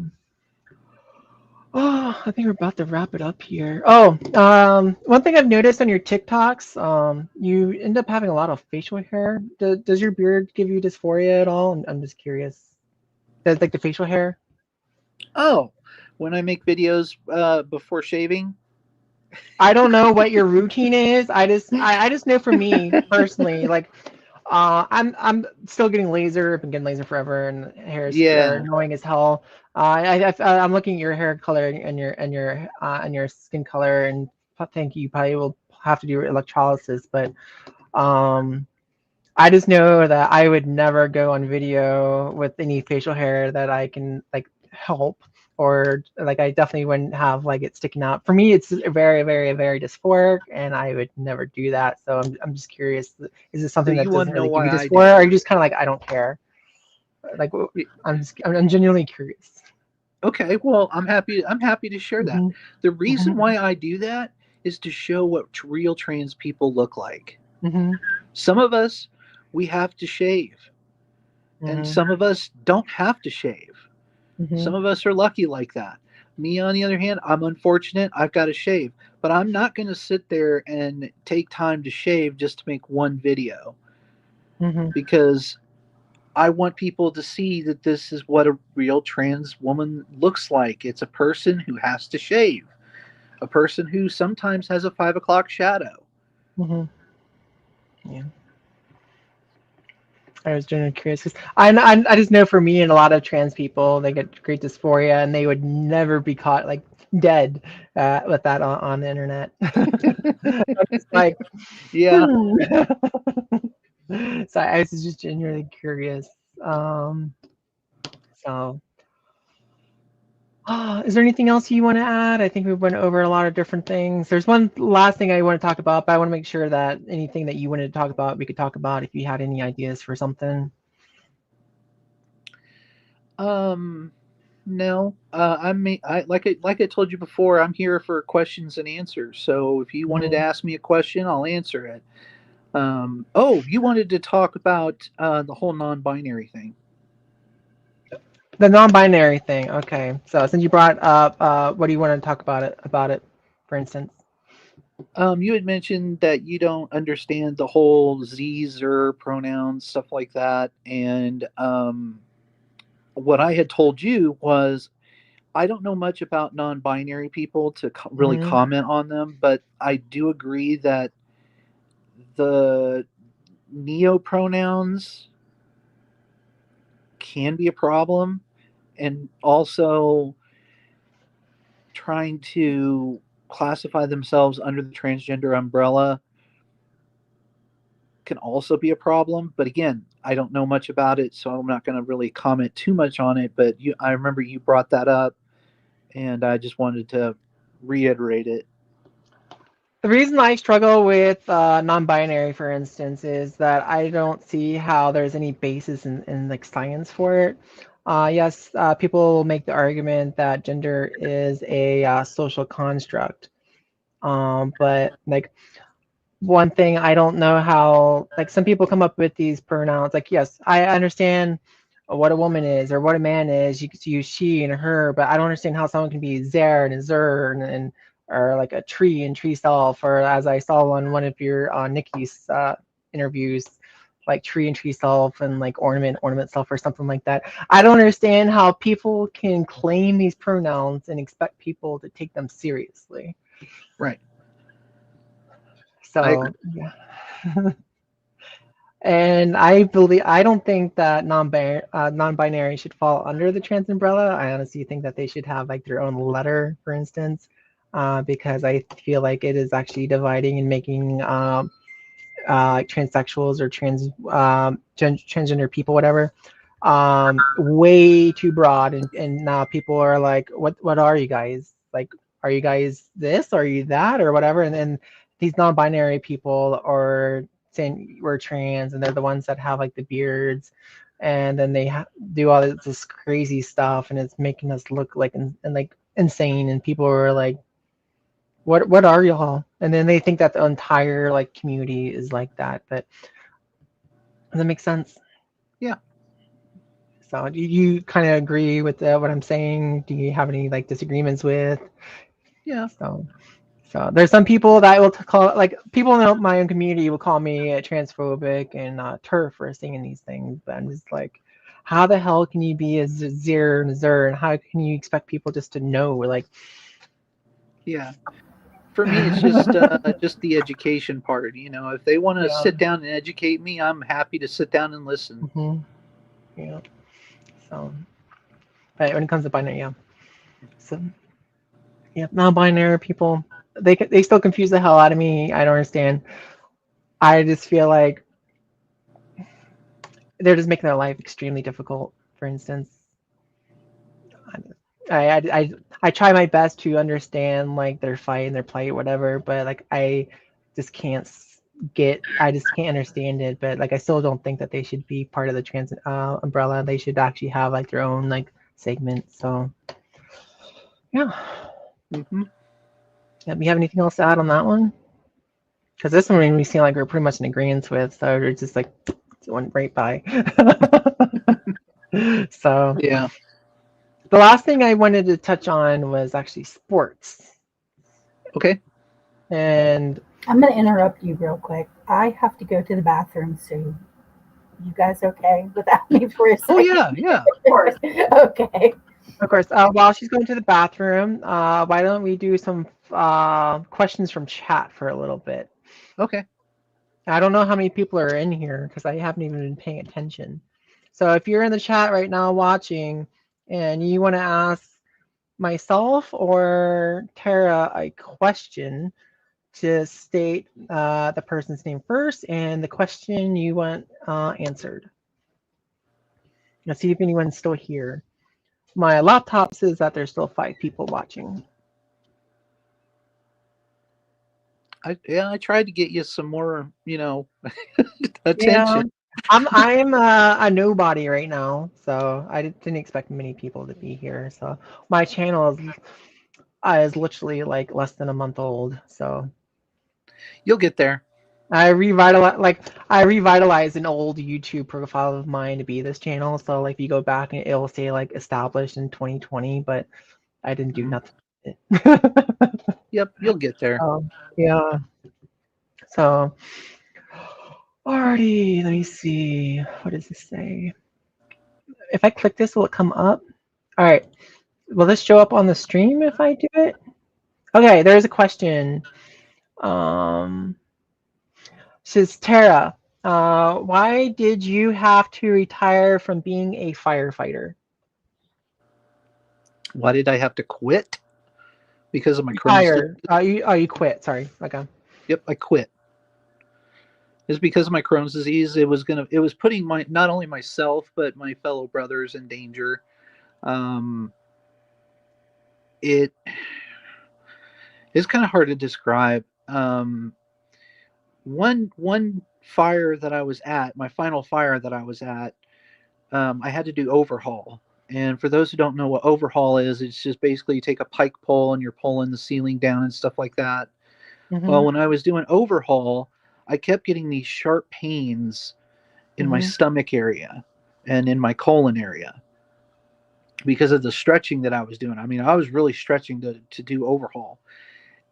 Oh, I think we're about to wrap it up here. Oh, one thing I've noticed on your TikToks, you end up having a lot of facial hair. Does your beard give you dysphoria at all? I'm just curious. Does like the facial hair? Oh, when I make videos before shaving. I don't know what your routine is. I just know for me personally, like I'm still getting laser. I've been getting laser forever, and hair is Yeah. annoying as hell. I'm looking at your hair color and your skin color, and I think you probably will have to do electrolysis. But um, I just know that I would never go on video with any facial hair that I can like help, or like I definitely wouldn't have like it sticking out. For me, it's very, very, very dysphoric, and I would never do that. So I'm just curious, is this So something that you want doesn't to know really give why you I dysphoria, do or are it? you just kind of like I don't care? Like I'm genuinely curious. Okay, well, I'm happy to share that. Hmm. The reason Hmm. why I do that is to show what real trans people look like. Hmm. Some of us we have to shave, and Hmm. some of us don't have to shave. Hmm. Some of us are lucky like that. Me, on the other hand, I'm unfortunate. I've got to shave, but I'm not going to sit there and take time to shave just to make one video Hmm. because I want people to see that this is what a real trans woman looks like. It's a person who has to shave, a person who sometimes has a 5 o'clock shadow. Hmm. Yeah. I was genuinely curious because I just know for me and a lot of trans people, they get great dysphoria and they would never be caught like dead with that on the internet. I'm just like, Yeah. hmm. So I was just genuinely curious. Um, so, is there anything else you want to add? I think we went over a lot of different things. There's one last thing I want to talk about, but I want to make sure that anything that you wanted to talk about, we could talk about if you had any ideas for something. Um. No. Like I told you before, I'm here for questions and answers. So if you wanted to Mhm. ask me a question, I'll answer it. Oh, you wanted to talk about the whole non-binary thing. The non-binary thing. Okay. So since you brought up, what do you want to talk about it, for instance? You had mentioned that you don't understand the whole Z's or pronouns, stuff like that, and what I had told you was I don't know much about non-binary people to really Hmm. comment on them, but I do agree that the neo pronouns can be a problem, and also trying to classify themselves under the transgender umbrella can also be a problem. But again, I don't know much about it, so I'm not going to really comment too much on it. But I remember you brought that up, and I just wanted to reiterate it. The reason I struggle with non-binary, for instance, is that I don't see how there's any basis in like science for it. Yes, people make the argument that gender is a social construct, but like one thing I don't know how like some people come up with these pronouns. Like yes, I understand what a woman is or what a man is. You could use she and her, but I don't understand how someone can be there and zer and or like a tree and tree self, or as I saw on one of your Nikki's interviews, like tree and tree self and like ornament self or something like that. I don't understand how people can claim these pronouns and expect people to take them seriously. Right. I agree. So yeah. And I don't think that non-binary should fall under the trans umbrella. I honestly think that they should have like their own letter, for instance, because I feel like it is actually dividing and making like transsexuals or transgender people, whatever, way too broad. And now people are like, what are you guys? Like, are you guys this? Are you that? Or whatever? And then these non-binary people are saying we're trans, and they're the ones that have like the beards, and then they do all this crazy stuff, and it's making us look like and like insane. And people are like, what are y'all? And then they think that the entire like community is like that. But does that make sense? Yeah. So do you kind of agree with what I'm saying? Do you have any like disagreements with? Yeah. So there's some people that will call like people in my own community will call me transphobic and turf for saying these things. But I'm just like, how the hell can you be a zir and zer, and how can you expect people just to know? Like, Yeah. For me, it's just the education part. You know, if they want to Yeah. sit down and educate me, I'm happy to sit down and listen. Hmm. Yeah. So, but when it comes to binary, yeah. So, yeah, non-binary people, they still confuse the hell out of me. I don't understand. I just feel like they're just making their life extremely difficult. For instance, I try my best to understand like their fight and their plight, whatever, but like just can't I just can't understand it. But like I still don't think that they should be part of the trans umbrella. They should actually have like their own like segment. So yeah. Hmm. Yeah, you have anything else to add on that one? Because this one we seem like we're pretty much in agreement with, so we're just like went right by. So Yeah. the last thing I wanted to touch on was actually sports. Okay. And I'm going to interrupt you real quick. I have to go to the bathroom soon. You guys okay without me for a Oh second? yeah, yeah. Okay. of course, while she's going to the bathroom, why don't we do some questions from chat for a little bit? Okay. I don't know how many people are in here because I haven't even been paying attention. So if you're in the chat right now watching and you want to ask myself or Tara a question, to state the person's name first and the question you want answered. Let's see if anyone's still here. My laptop says that there's still 5 people watching. I tried to get you some more, Yeah, attention. I'm a nobody right now, so I didn't expect many people to be here. So my channel is literally like less than a month old. So You'll get there. I revitalized an old YouTube profile of mine to be this channel. So like if you go back and it'll say like established in 2020, but I didn't do nothing. Yep, you'll get there. Yeah. So alrighty, let me see. What does this say? If I click this, will it come up? All right. Will this show up on the stream if I do it? Okay, there's a question. Says Tara, why did you have to retire from being a firefighter? Why did I have to quit? Because of my Crohn's disease. Retire. You quit. Sorry. Okay. Yep, I quit. It's because of my Crohn's disease. It was putting not only myself but my fellow brothers in danger. It is kind of hard to describe. One fire that I was at, my final fire that I was at, I had to do overhaul. And for those who don't know what overhaul is, it's just basically you take a pike pole and you're pulling the ceiling down and stuff like that. Mm-hmm. Well, when I was doing overhaul, I kept getting these sharp pains in my stomach area and in my colon area because of the stretching that I was doing. I mean, I was really stretching to do overhaul.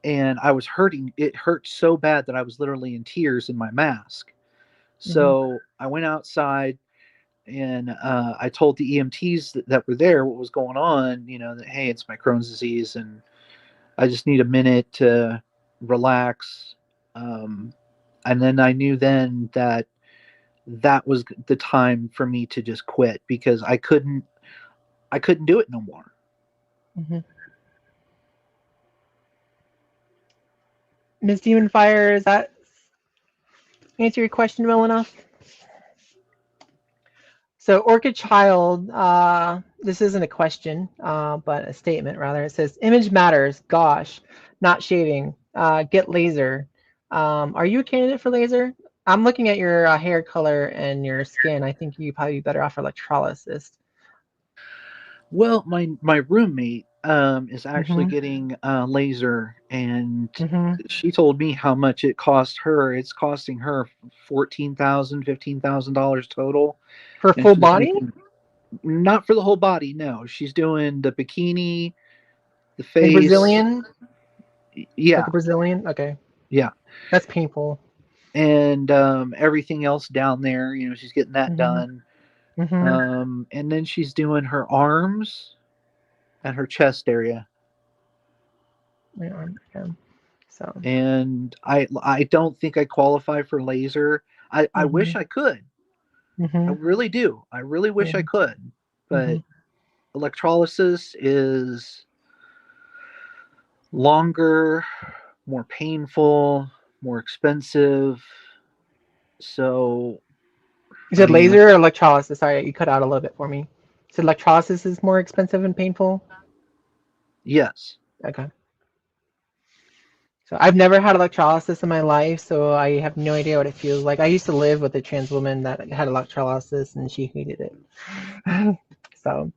And I was hurting. It hurt so bad that I was literally in tears in my mask. So I went outside and I told the EMTs that were there what was going on, that, hey, it's my Crohn's disease and I just need a minute to relax. And then I knew then that was the time for me to just quit because I couldn't do it no more. Ms. Demon Fire, does that answer your question well enough? So Orchid Child, this isn't a question, but a statement rather. It says, image matters, gosh, not shaving, get laser. Are you a candidate for laser? I'm looking at your hair color and your skin. I think you'd probably be better off for electrolysis. Well, my roommate is actually getting laser, and she told me how much it cost her. It's costing her $15,000 total For and full she's body? not for the whole body. No, she's doing the bikini, the face, like Brazilian. Yeah, like a Brazilian. Okay. Yeah, that's painful. And everything else down there, she's getting that done. And then she's doing her arms and her chest area. My arm. Okay. So. And I don't think I qualify for laser. I wish I could. I really do. I really wish I could. But electrolysis is longer, more painful, more expensive. So, You I said mean, laser or electrolysis? Sorry, you cut out a little bit for me. So electrolysis is more expensive and painful? yes. Okay. So I've never had electrolysis in my life, so I have no idea what it feels like. I used to live with a trans woman that had electrolysis, and she hated it. So,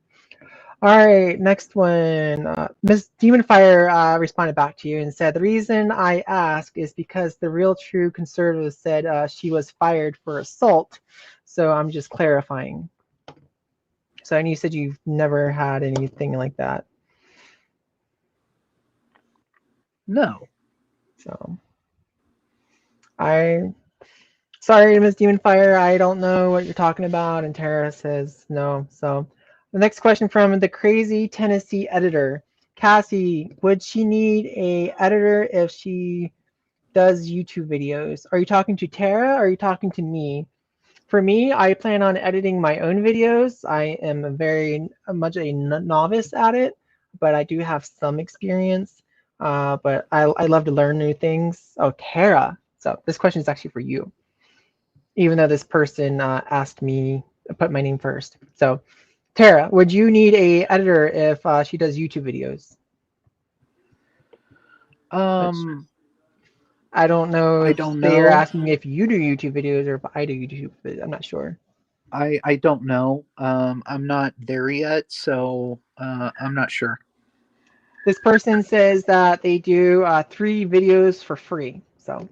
all right, next one. Ms. Demonfire responded back to you and said, the reason I ask is because the real true conservative said she was fired for assault. So I'm just clarifying. So, and you said you've never had anything like that. No. So, sorry, Ms. Demonfire, I don't know what you're talking about. And Tara says no. So, the next question from the Crazy Tennessee editor. Cassie, would she need a editor if she does YouTube videos? Are you talking to Tara or are you talking to me? For me, I plan on editing my own videos. I am very much a novice at it, but I do have some experience. But I love to learn new things. Oh, Tara. So this question is actually for you, even though this person asked me to put my name first. So Tara, would you need a editor if she does YouTube videos? Which I don't know I if don't they are know. asking if you do YouTube videos or if I do YouTube videos. I'm not sure. I don't know. I'm not there yet, so I'm not sure. This person says that they do 3 videos for free. So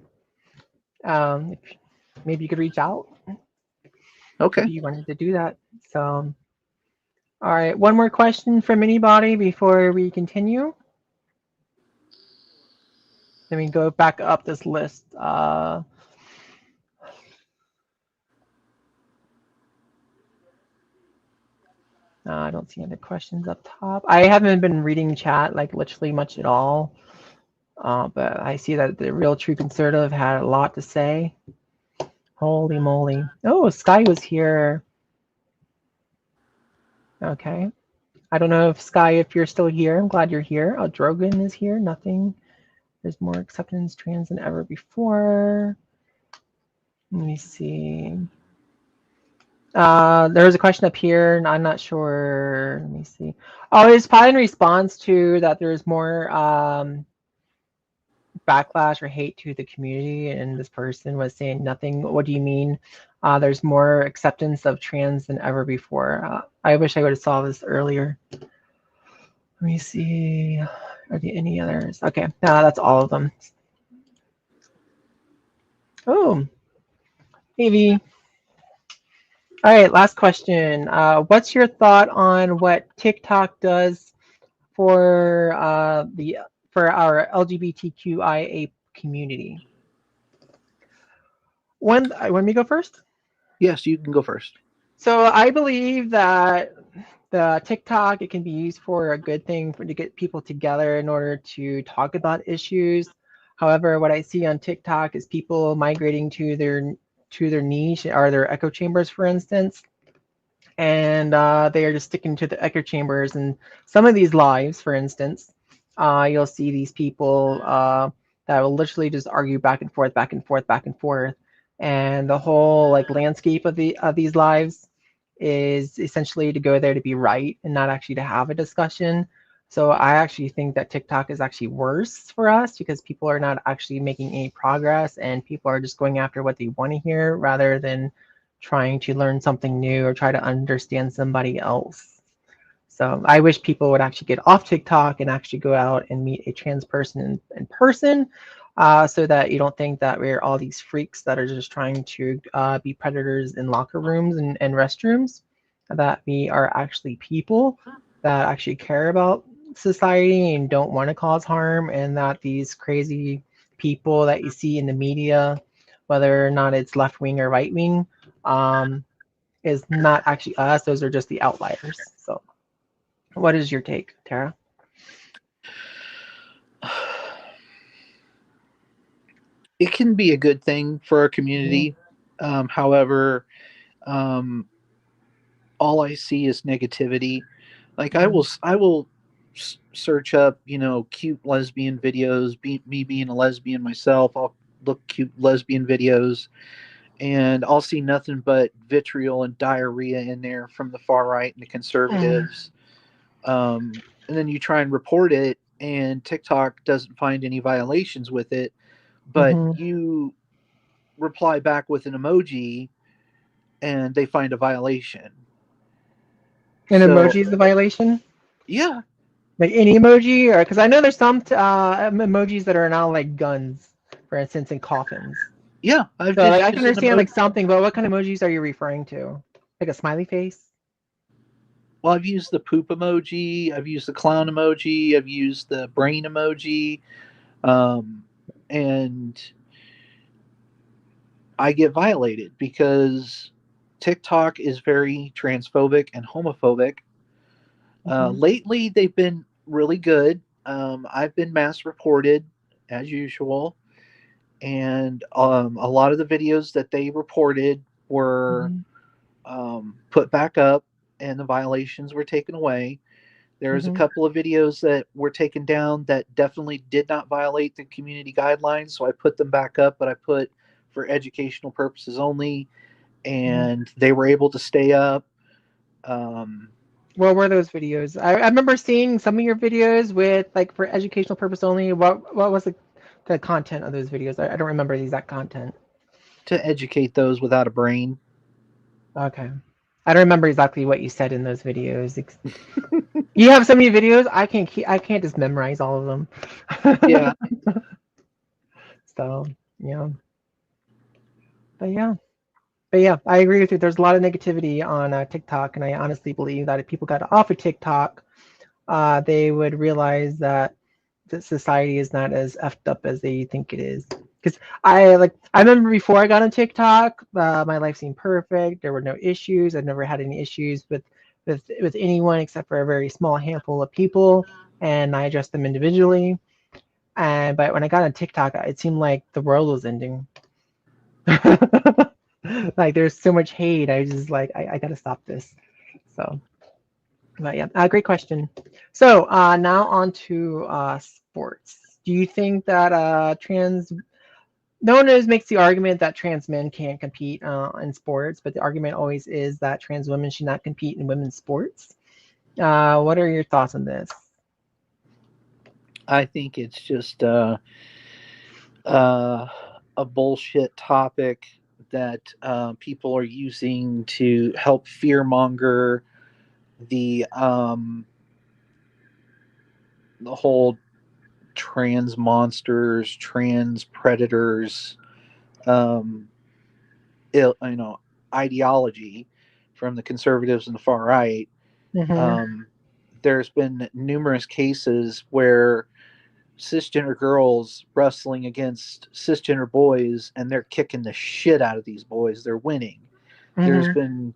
maybe you could reach out if Okay. you wanted to do that. So, all right, one more question from anybody before we continue. Let me go back up this list. I don't see any questions up top. I haven't been reading chat like literally much at all. But I see that the real true conservative had a lot to say. Holy moly. Oh, Sky was here. Okay. I don't know if Sky, if you're still here. I'm glad you're here. Oh, Drogon is here. Nothing. There's more acceptance trans than ever before. Let me see. There was a question up here, and I'm not sure. Let me see. Oh, it's probably in response to that there's more backlash or hate to the community, and this person was saying nothing. What do you mean? There's more acceptance of trans than ever before. I wish I would have saw this earlier. Let me see. Are there any others? Okay, that's all of them. Oh, maybe. All right, last question. What's your thought on what TikTok does for our LGBTQIA community? When me go first? Yes, you can go first. So I believe that the TikTok, it can be used for a good thing to get people together in order to talk about issues. However, what I see on TikTok is people migrating to their niche or their echo chambers, for instance, and they are just sticking to the echo chambers. And some of these lives, for instance, you'll see these people that will literally just argue back and forth, back and forth, back and forth, and the whole like landscape of these lives is essentially to go there to be right and not actually to have a discussion. So I actually think that TikTok is actually worse for us because people are not actually making any progress and people are just going after what they want to hear rather than trying to learn something new or try to understand somebody else. So I wish people would actually get off TikTok and actually go out and meet a trans person in person, so that you don't think that we're all these freaks that are just trying to be predators in locker rooms and restrooms, that we are actually people that actually care about society and don't want to cause harm, and that these crazy people that you see in the media, whether or not it's left wing or right wing, is not actually us. Those are just the outliers. So what is your take, Tara? it can be a good thing for our community. However, um, all I see is negativity. Like I will search up, cute lesbian videos. Me being a lesbian myself, I'll look cute lesbian videos, and I'll see nothing but vitriol and diarrhea in there from the far right and the conservatives. And then you try and report it, and TikTok doesn't find any violations with it, but Mm-hmm. you reply back with an emoji, and they find a violation. And So emoji is the violation? yeah, Like any emoji? Or because I know there's some emojis that are now like guns, for instance, in coffins. yeah, I've So like just I can used an understand emoji. like something, but what kind of emojis are you referring to? Like a smiley face? Well, I've used the poop emoji, I've used the clown emoji, I've used the brain emoji, um, and I get violated because TikTok is very transphobic and homophobic. Mm-hmm. Lately, they've been really good. I've been mass reported as usual, and a lot of the videos that they reported were Mm-hmm. put back up, and the violations were taken away. There's a Mm-hmm. couple of videos that were taken down that definitely did not violate the community guidelines, so I put them back up, but I put for educational purposes only, Mm-hmm. and they were able to stay up. Um, What were those videos? I remember seeing some of your videos with like for educational purpose only. What was the content of those videos? I don't remember the exact content. to educate those without a brain. Okay. I don't remember exactly what you said in those videos. You have so many videos, I can't just memorize all of them. Yeah, So, yeah. But yeah. But yeah, I agree with you. There's a lot of negativity on TikTok, and I honestly believe that if people got off of TikTok, they would realize that society is not as effed up as they think it is. Because I remember before I got on TikTok, my life seemed perfect. There were no issues. I've never had any issues with anyone except for a very small handful of people, and I addressed them individually. And but when I got on TikTok, it seemed like the world was ending. Like there's so much hate. I was just like, I gotta stop this. So, but yeah, great question. So now on to sports. Do you think that trans? No one always makes the argument that trans men can't compete in sports, but the argument always is that trans women should not compete in women's sports. What are your thoughts on this? I think it's just uh, a bullshit topic that people are using to help fearmonger the the whole trans monsters, trans predators, um, you know, ideology from the conservatives and the far right. Mm-hmm. Um, there's been numerous cases where cisgender girls wrestling against cisgender boys, and they're kicking the shit out of these boys. They're winning. There's Mm-hmm.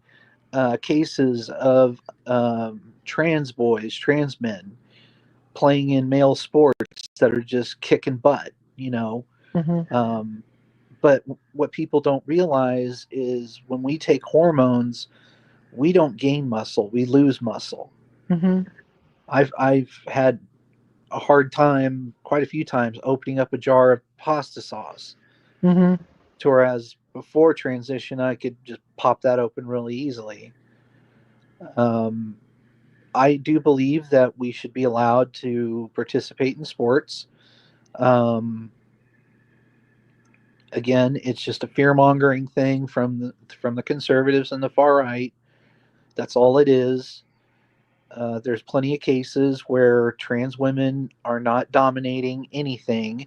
been cases of trans boys, trans men playing in male sports that are just kicking butt, you know. Mm-hmm. Um, but what people don't realize is when we take hormones, we don't gain muscle, we lose muscle. Mm-hmm. I've had a hard time quite a few times opening up a jar of pasta sauce. Mm-hmm. To whereas before transition, I could just pop that open really easily. Um, I do believe that we should be allowed to participate in sports. Um, Again, it's just a fear mongering thing from the conservatives and the far right. That's all it is. There's plenty of cases where trans women are not dominating anything.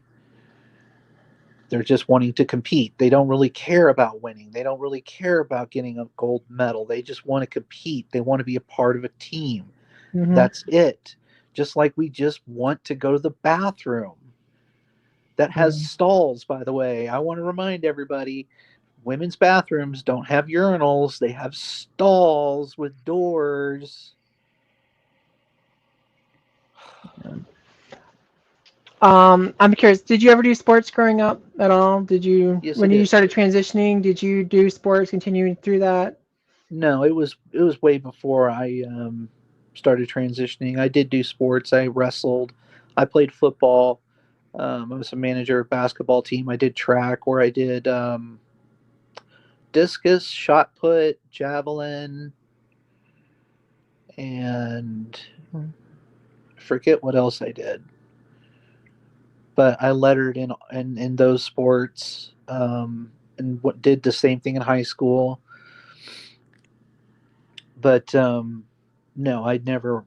They're just wanting to compete. They don't really care about winning. They don't really care about getting a gold medal. They just want to compete. They want to be a part of a team. Mm-hmm. That's it. Just like we just want to go to the bathroom. That has Yeah. stalls, by the way. I want to remind everybody women's bathrooms don't have urinals, they have stalls with doors. I'm curious, did you ever do sports growing up at all? Did you, Yes, I when you did. started transitioning, did you do sports continuing through that? No, it was way before I started transitioning. I did do sports. I wrestled. I played football. I was a manager of a basketball team. I did track, where I did discus, shot put, javelin, and Hmm. I forget what else I did. But I lettered in those sports, and what did the same thing in high school. But no, I never.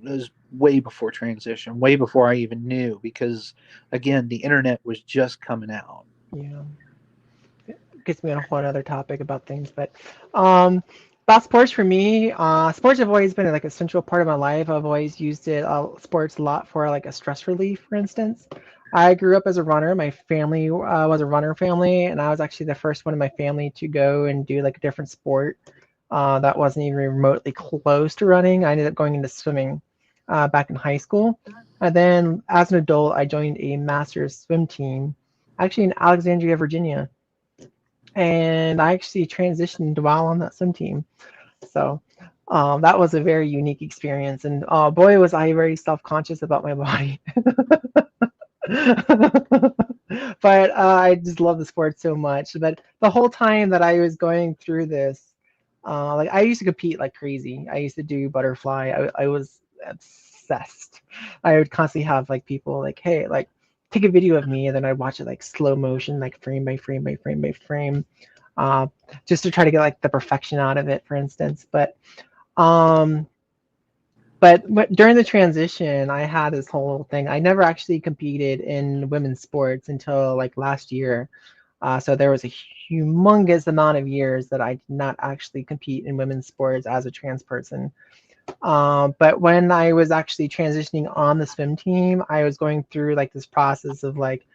It was way before transition, way before I even knew, because again, the internet was just coming out. Yeah, gets me on a whole other topic about things, but um, about sports for me, sports have always been like a central part of my life. I've always used it, sports a lot for like a stress relief, for instance. I grew up as a runner. My family was a runner family, and I was actually the first one in my family to go and do like a different sport that wasn't even remotely close to running. I ended up going into swimming back in high school. And then as an adult, I joined a master's swim team, actually in Alexandria, Virginia. And I actually transitioned while on that swim team. So that was a very unique experience. And boy, was I very self conscious about my body. But I just love the sport so much. But the whole time that I was going through this, like I used to compete like crazy. I used to do butterfly. I was obsessed. I would constantly have like people like, hey, like take a video of me, and then I'd watch it like slow motion, like frame by frame by frame by frame, uh, just to try to get like the perfection out of it, for instance. Um, but during the transition, I had this whole thing. I never actually competed in women's sports until like last year. So there was a humongous amount of years that I did not actually compete in women's sports as a trans person. But when I was actually transitioning on the swim team, I was going through like this process of like,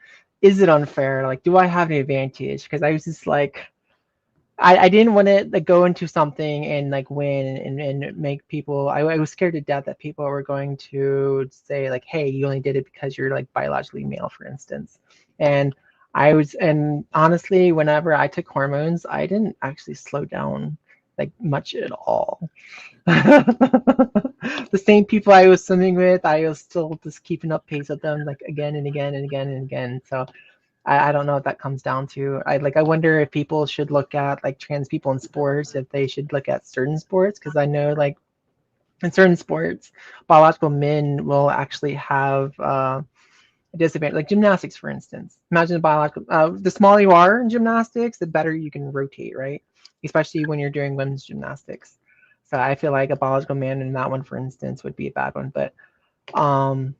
is it unfair? Like, do I have an advantage? Because I was just like, I didn't want to like go into something and like win and make people. I was scared to death that people were going to say like, "Hey, you only did it because you're like biologically male," for instance. And and honestly, whenever I took hormones, I didn't actually slow down like much at all. The same people I was swimming with, I was still just keeping up pace with them like again and again and again and again. So I don't know what that comes down to. I wonder if people should look at like trans people in sports, if they should look at certain sports, because I know like in certain sports, biological men will actually have a disadvantage, like gymnastics, for instance. Imagine biological, the smaller you are in gymnastics, the better you can rotate, right? Especially when you're doing women's gymnastics. So I feel like a biological man in that one, for instance, would be a bad one. Um,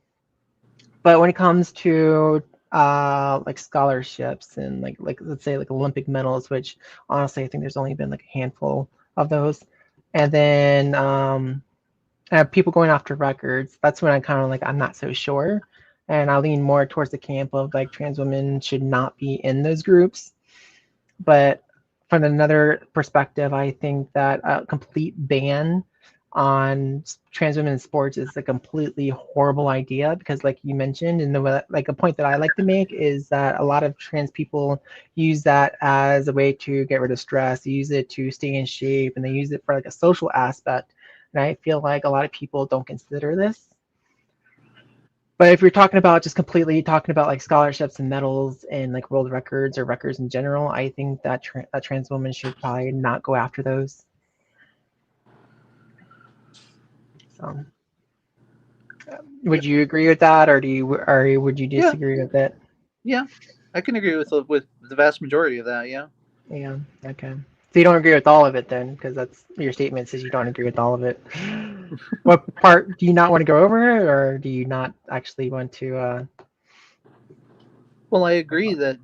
but when it comes to like scholarships and like let's say like Olympic medals, which honestly I think there's only been like a handful of those, and then people going after records, that's when I kind of like I'm not so sure, and I lean more towards the camp of like trans women should not be in those groups. But from another perspective, I think that a complete ban on trans women in sports is a completely horrible idea because, like you mentioned, and the like a point that I like to make is that a lot of trans people use that as a way to get rid of stress, they use it to stay in shape, and they use it for like a social aspect. And I feel like a lot of people don't consider this. But if you're talking about just completely talking about like scholarships and medals and like world records or records in general, I think that a trans woman should probably not go after those. So, would you agree with that, or would you Yeah, disagree with it? yeah, I can agree with the vast majority of that. Yeah. Yeah. Okay. So you don't agree with all of it then, because that's your statement says you don't agree with all of it. What part do you not want to go over, or do you not actually want to? Well, I agree that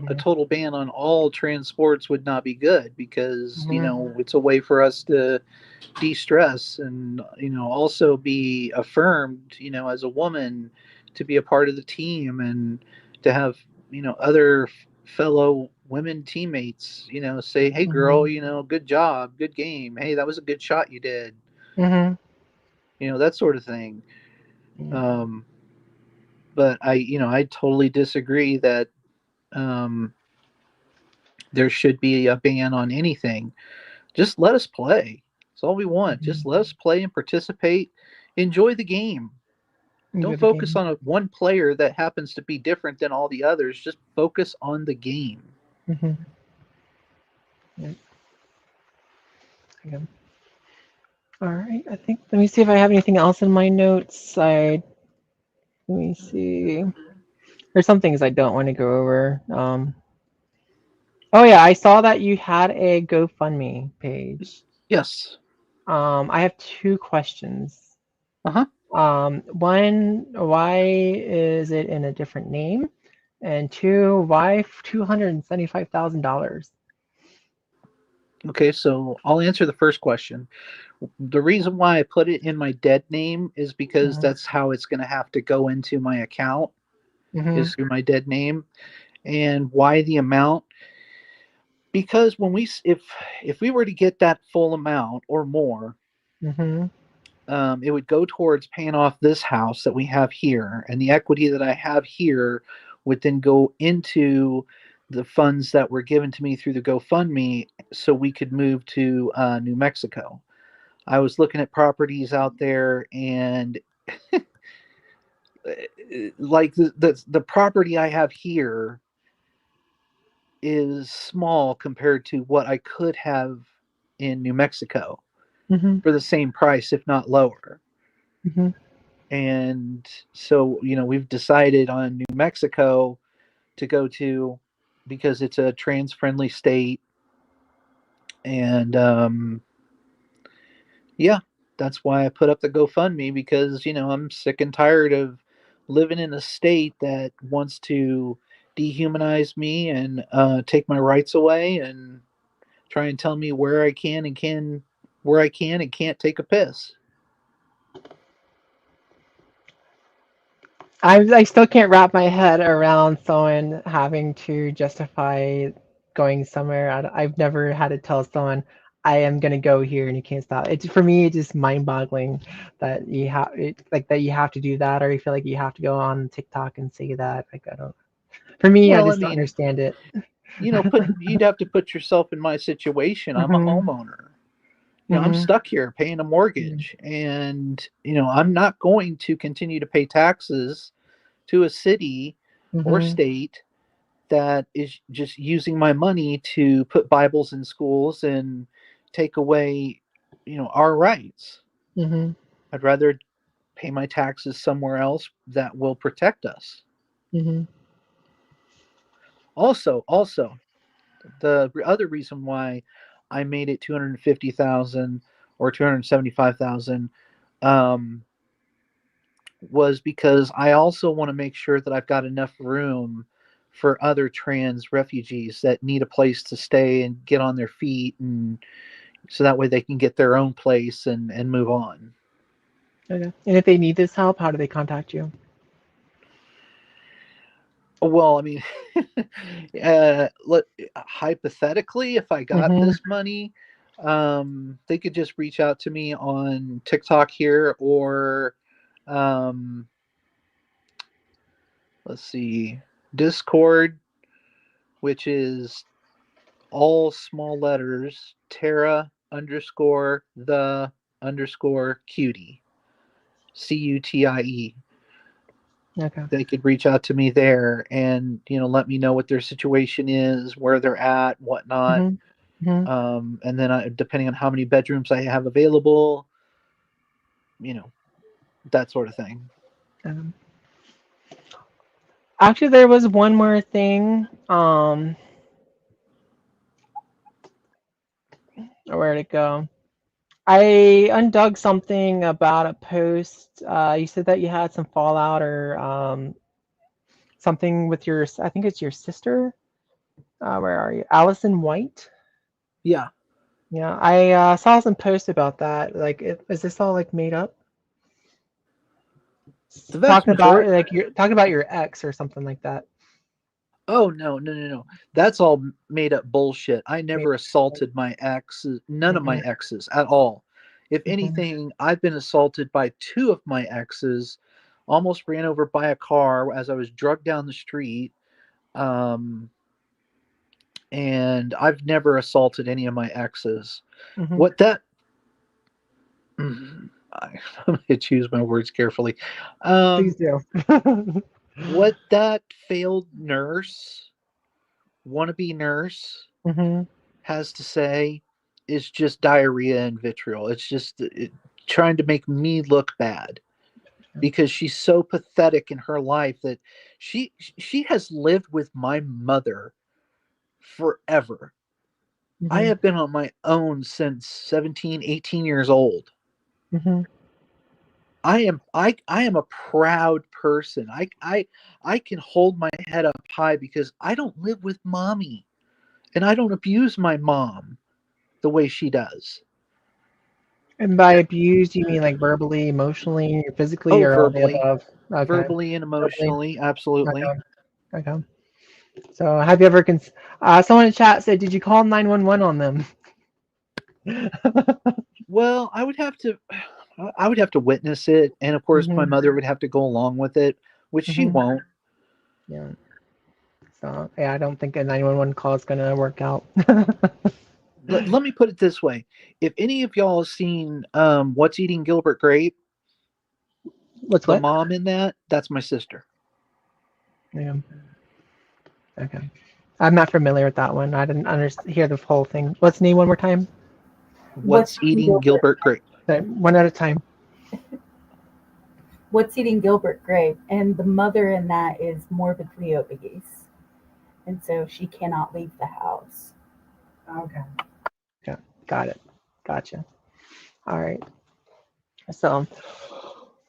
a Mhm, total ban on all trans sports would not be good, because mhm, it's a way for us to de-stress, and also be affirmed, as a woman, to be a part of the team, and to have other fellow women teammates say, hey girl, mhm, good job, good game, hey, that was a good shot you did, mhm. that sort of thing. Yeah. um But I totally disagree that um, there should be a ban on anything. Just let us play. That's all we want. Just let us play and participate. Enjoy the game. Enjoy Don't the focus game. on one player that happens to be different than all the others. Just focus on the game. Mm-hmm. Yeah. Okay. All right. I think. Let me see if I have anything else in my notes. Let me see. There's some things I don't want to go over. Oh yeah, I saw that you had a GoFundMe page. Yes. I have two questions. Uh-huh. One, why is it in a different name? And two, why $275,000? Okay, so I'll answer the first question. The reason why I put it in my dead name is because Mm-hmm. that's how it's going to have to go into my account, Mm-hmm. is through my dead name. And why the amount? Because if we were to get that full amount or more, Mm-hmm. it would go towards paying off this house that we have here, and the equity that I have here would then go into the funds that were given to me through the GoFundMe, so we could move to New Mexico. I was looking at properties out there, and like the property I have here is small compared to what I could have in New Mexico Mm-hmm. for the same price, if not lower. Mm-hmm. And so, we've decided on New Mexico to go to because it's a trans friendly state. And yeah, that's why I put up the GoFundMe, because, I'm sick and tired of living in a state that wants to dehumanize me and take my rights away and try and tell me where I can and can't take a piss. I still can't wrap my head around someone having to justify going somewhere. I've never had to tell someone I am gonna go here and you can't stop. It's for me, it's just mind-boggling that that you have to do that, or you feel like you have to go on TikTok and say that. Like I don't. For me, I Well, I just don't mean, understand it. you'd have to put yourself in my situation. I'm a Mhm. homeowner. I'm Mhm. stuck here paying a mortgage, and I'm not going to continue to pay taxes to a city or Mhm. state that is just using my money to put Bibles in schools and take away, our rights. Mhm. I'd rather pay my taxes somewhere else that will protect us. Mhm. Also, the other reason why I made it 250,000 or 275,000 um, was because I also want to make sure that I've got enough room for other trans refugees that need a place to stay and get on their feet, and so that way they can get their own place and move on. Okay. And if they need this help, how do they contact you? Well, I mean, hypothetically, if I got Mhm. this money, they could just reach out to me on TikTok here, or um, let's see, Discord, which is all small letters, Tara underscore the underscore cutie, CUTIE. Okay. They could reach out to me there and let me know what their situation is, where they're at, whatnot. Mhm. Mhm. And then depending on how many bedrooms I have available, you know, that sort of thing. Um, Actually, there was one more thing. Where'd it go? I undug something about a post. You said that you had some fallout or something with your, I think it's your sister. Where are you? Allison White. Yeah. Yeah, I saw some posts about that. Like, is this all like made up? The vast Talking about majority. like you're talking about your ex or something like that. Oh, no, no, no, no. That's all made up bullshit. I Maybe. never assaulted my exes, none of my Mhm. exes at all. If Mhm. anything, I've been assaulted by two of my exes almost ran over by a car as I was drugged down the street. Um, and I've never assaulted any of my exes. Mm-hmm. What that I'm gonna choose my words carefully. Please Um, do. what that failed nurse, wannabe nurse, Mm-hmm. has to say is just diarrhea and vitriol. It's just trying to make me look bad because she's so pathetic in her life that she has lived with my mother forever. I Mm-hmm. have been on my own since 17, 18 years old. Mm-hmm. I am a proud person. I can hold my head up high because I don't live with mommy and I don't abuse my mom the way she does. And by abused, you mean like verbally, emotionally, physically, Oh, or all the verbally, above? Okay. verbally and Verbally. emotionally, absolutely. Okay. Okay. So have you ever someone in chat said, did you call 911 on them? Well, I would have to witness it, and of course, my Mm-hmm. mother would have to go along with it, which she Mm-hmm. won't. Yeah. So yeah, I don't think a 911 call is gonna work out. Let me put it this way: if any of y'all have seen What's Eating Gilbert Grape, What's the what? mom in that's my sister. Yeah. Okay. I'm not familiar with that one. I didn't hear the whole thing. What's the name one more time? What's What's eating Eating Gilbert? Gilbert Grape? Okay, one at a time. What's eating Gilbert Grape? And the mother in that is morbidly obese, and so she cannot leave the house. Okay. Yeah, got it. Gotcha. All right. So,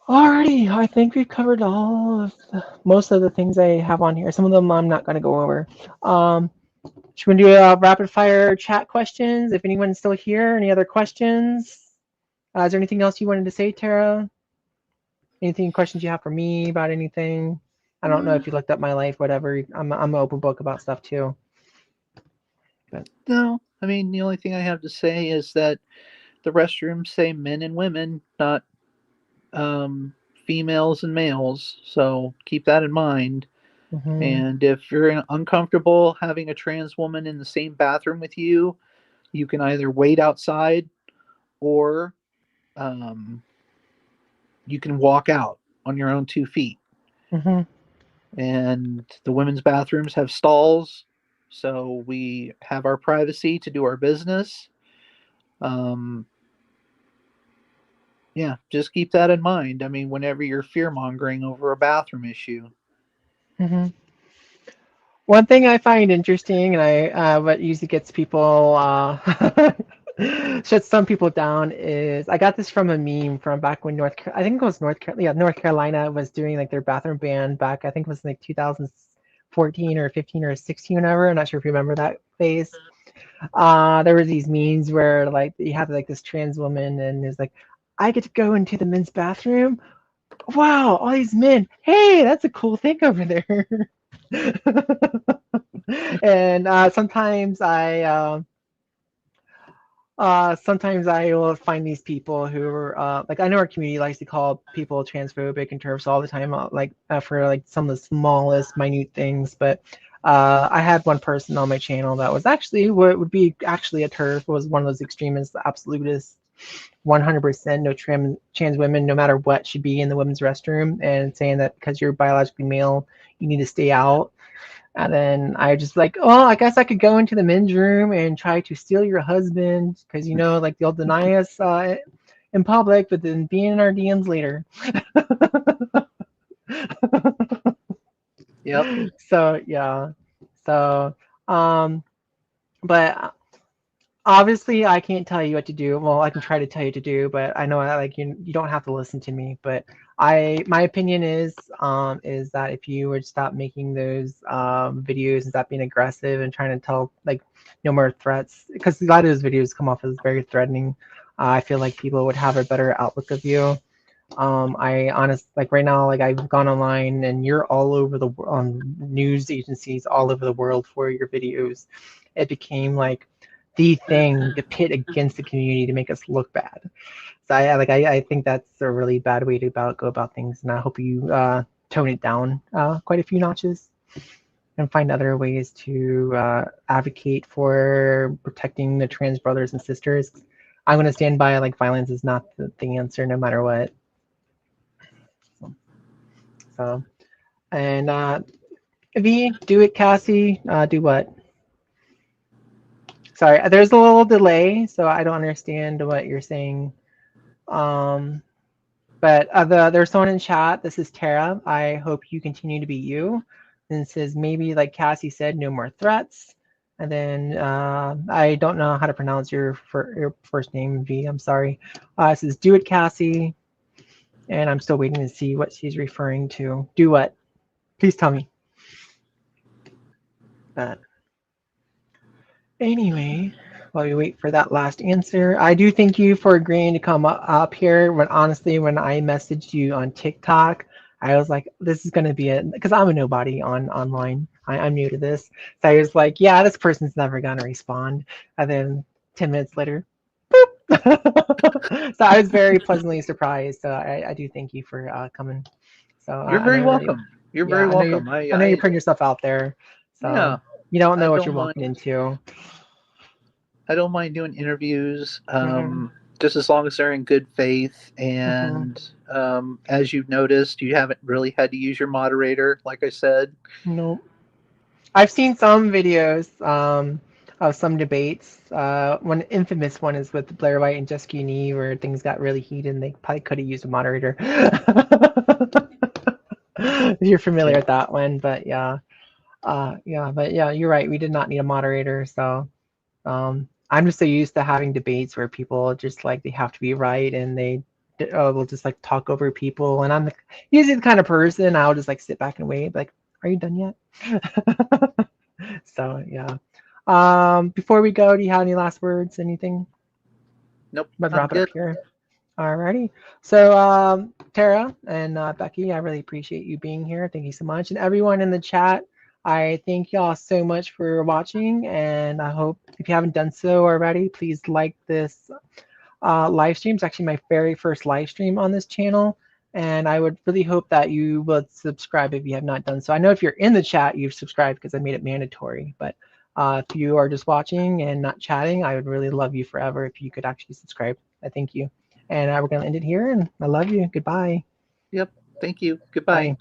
alrighty, I think we've covered most of the things I have on here. Some of them I'm not going to go over. Should we do rapid fire chat questions? If anyone's still here, any other questions? Is there anything else you wanted to say, Tara? Anything questions you have for me about anything? I don't know if you looked up my life, whatever. I'm an open book about stuff too. But No, I mean the only thing I have to say is that the restrooms say men and women, not um, females and males. So keep that in mind. mhm, And if you're uncomfortable having a trans woman in the same bathroom with you, you can either wait outside or um, you can walk out on your own 2 feet. mhm, And the women's bathrooms have stalls, so we have our privacy to do our business. Um, yeah, just keep that in mind. I mean, whenever you're fear mongering over a bathroom issue. mhm. One thing I find interesting, and what usually gets people shuts some people down, is I got this from a meme from back when I think it was North Carolina was doing like their bathroom ban back. I think it was like 2014 or 15 or 16, whatever. I'm not sure if you remember that phase. There were these memes where like you have like this trans woman and it's like, I get to go into the men's bathroom. Wow, all these men. Hey, that's a cool thing over there. And sometimes I will find these people who are like I know our community likes to call people transphobic and TERFs all the time, for like some of the smallest minute things. But I had one person on my channel that was actually what would be actually a TERF, was one of those extremists, absolutists. 100% no trans women, no matter what, should be in the women's restroom, and saying that because you're biologically male, you need to stay out. And then I just like, oh, I guess I could go into the men's room and try to steal your husband because like they'll deny us in public, but then be in our DMs later. Yep. So yeah, so but obviously I can't tell you what to do. Well, I can try to tell you what to do, but I know that like you don't have to listen to me. But my opinion is that if you would stop making those videos and stop being aggressive and trying to tell like no more threats, because a lot of those videos come off as very threatening. I feel like people would have a better outlook of you. I honest like right now, like I've gone online and you're all over the on news agencies all over the world for your videos. It became like the thing to pit against the community to make us look bad. So I think that's a really bad way to go about things, and I hope you tone it down quite a few notches and find other ways to advocate for protecting the trans brothers and sisters. I'm going to stand by like violence is not the answer no matter what. So and V, do it, Cassie. Do what? Sorry, there's a little delay, so I don't understand what you're saying. But there's someone in chat. This is Tara. I hope you continue to be you. And it says maybe like Cassie said, no more threats. And then I don't know how to pronounce your first name, V. I'm sorry. It says do it, Cassie. And I'm still waiting to see what she's referring to. Do what? Please tell me. But anyway, while we wait for that last answer, I do thank you for agreeing to come up here. When honestly, when I messaged you on TikTok, I was like, this is going to be it, because I'm a nobody online. I'm new to this. So I was like, yeah, this person's never going to respond. And then 10 minutes later, boop. So I was very pleasantly surprised. So I do thank you for coming. So You're very welcome. You're very welcome. I know you're putting yourself out there. So yeah, you don't know what you're walking into. I don't mind doing interviews, just as long as they're in good faith. And as you've noticed, you haven't really had to use your moderator, like I said. No. I've seen some videos of some debates. One infamous one is with Blair White and Jessica Nee, where things got really heated and they probably could have used a moderator. If you're familiar with that one, but yeah. But yeah, you're right. We did not need a moderator, so I'm just so used to having debates where people just like they have to be right and they will just like talk over people. And I'm usually the kind of person I'll just like sit back and wait, like, are you done yet? So yeah. Before we go, do you have any last words? Anything? Nope. Let's wrap it up here. Alrighty. So Tara and Becky, I really appreciate you being here. Thank you so much. And everyone in the chat, I thank y'all so much for watching. And I hope if you haven't done so already, please like this live stream. It's actually my very first live stream on this channel. And I would really hope that you would subscribe if you have not done so. I know if you're in the chat, you've subscribed because I made it mandatory. But if you are just watching and not chatting, I would really love you forever if you could actually subscribe. I thank you. And we're going to end it here. And I love you. Goodbye. Yep. Thank you. Goodbye. Bye.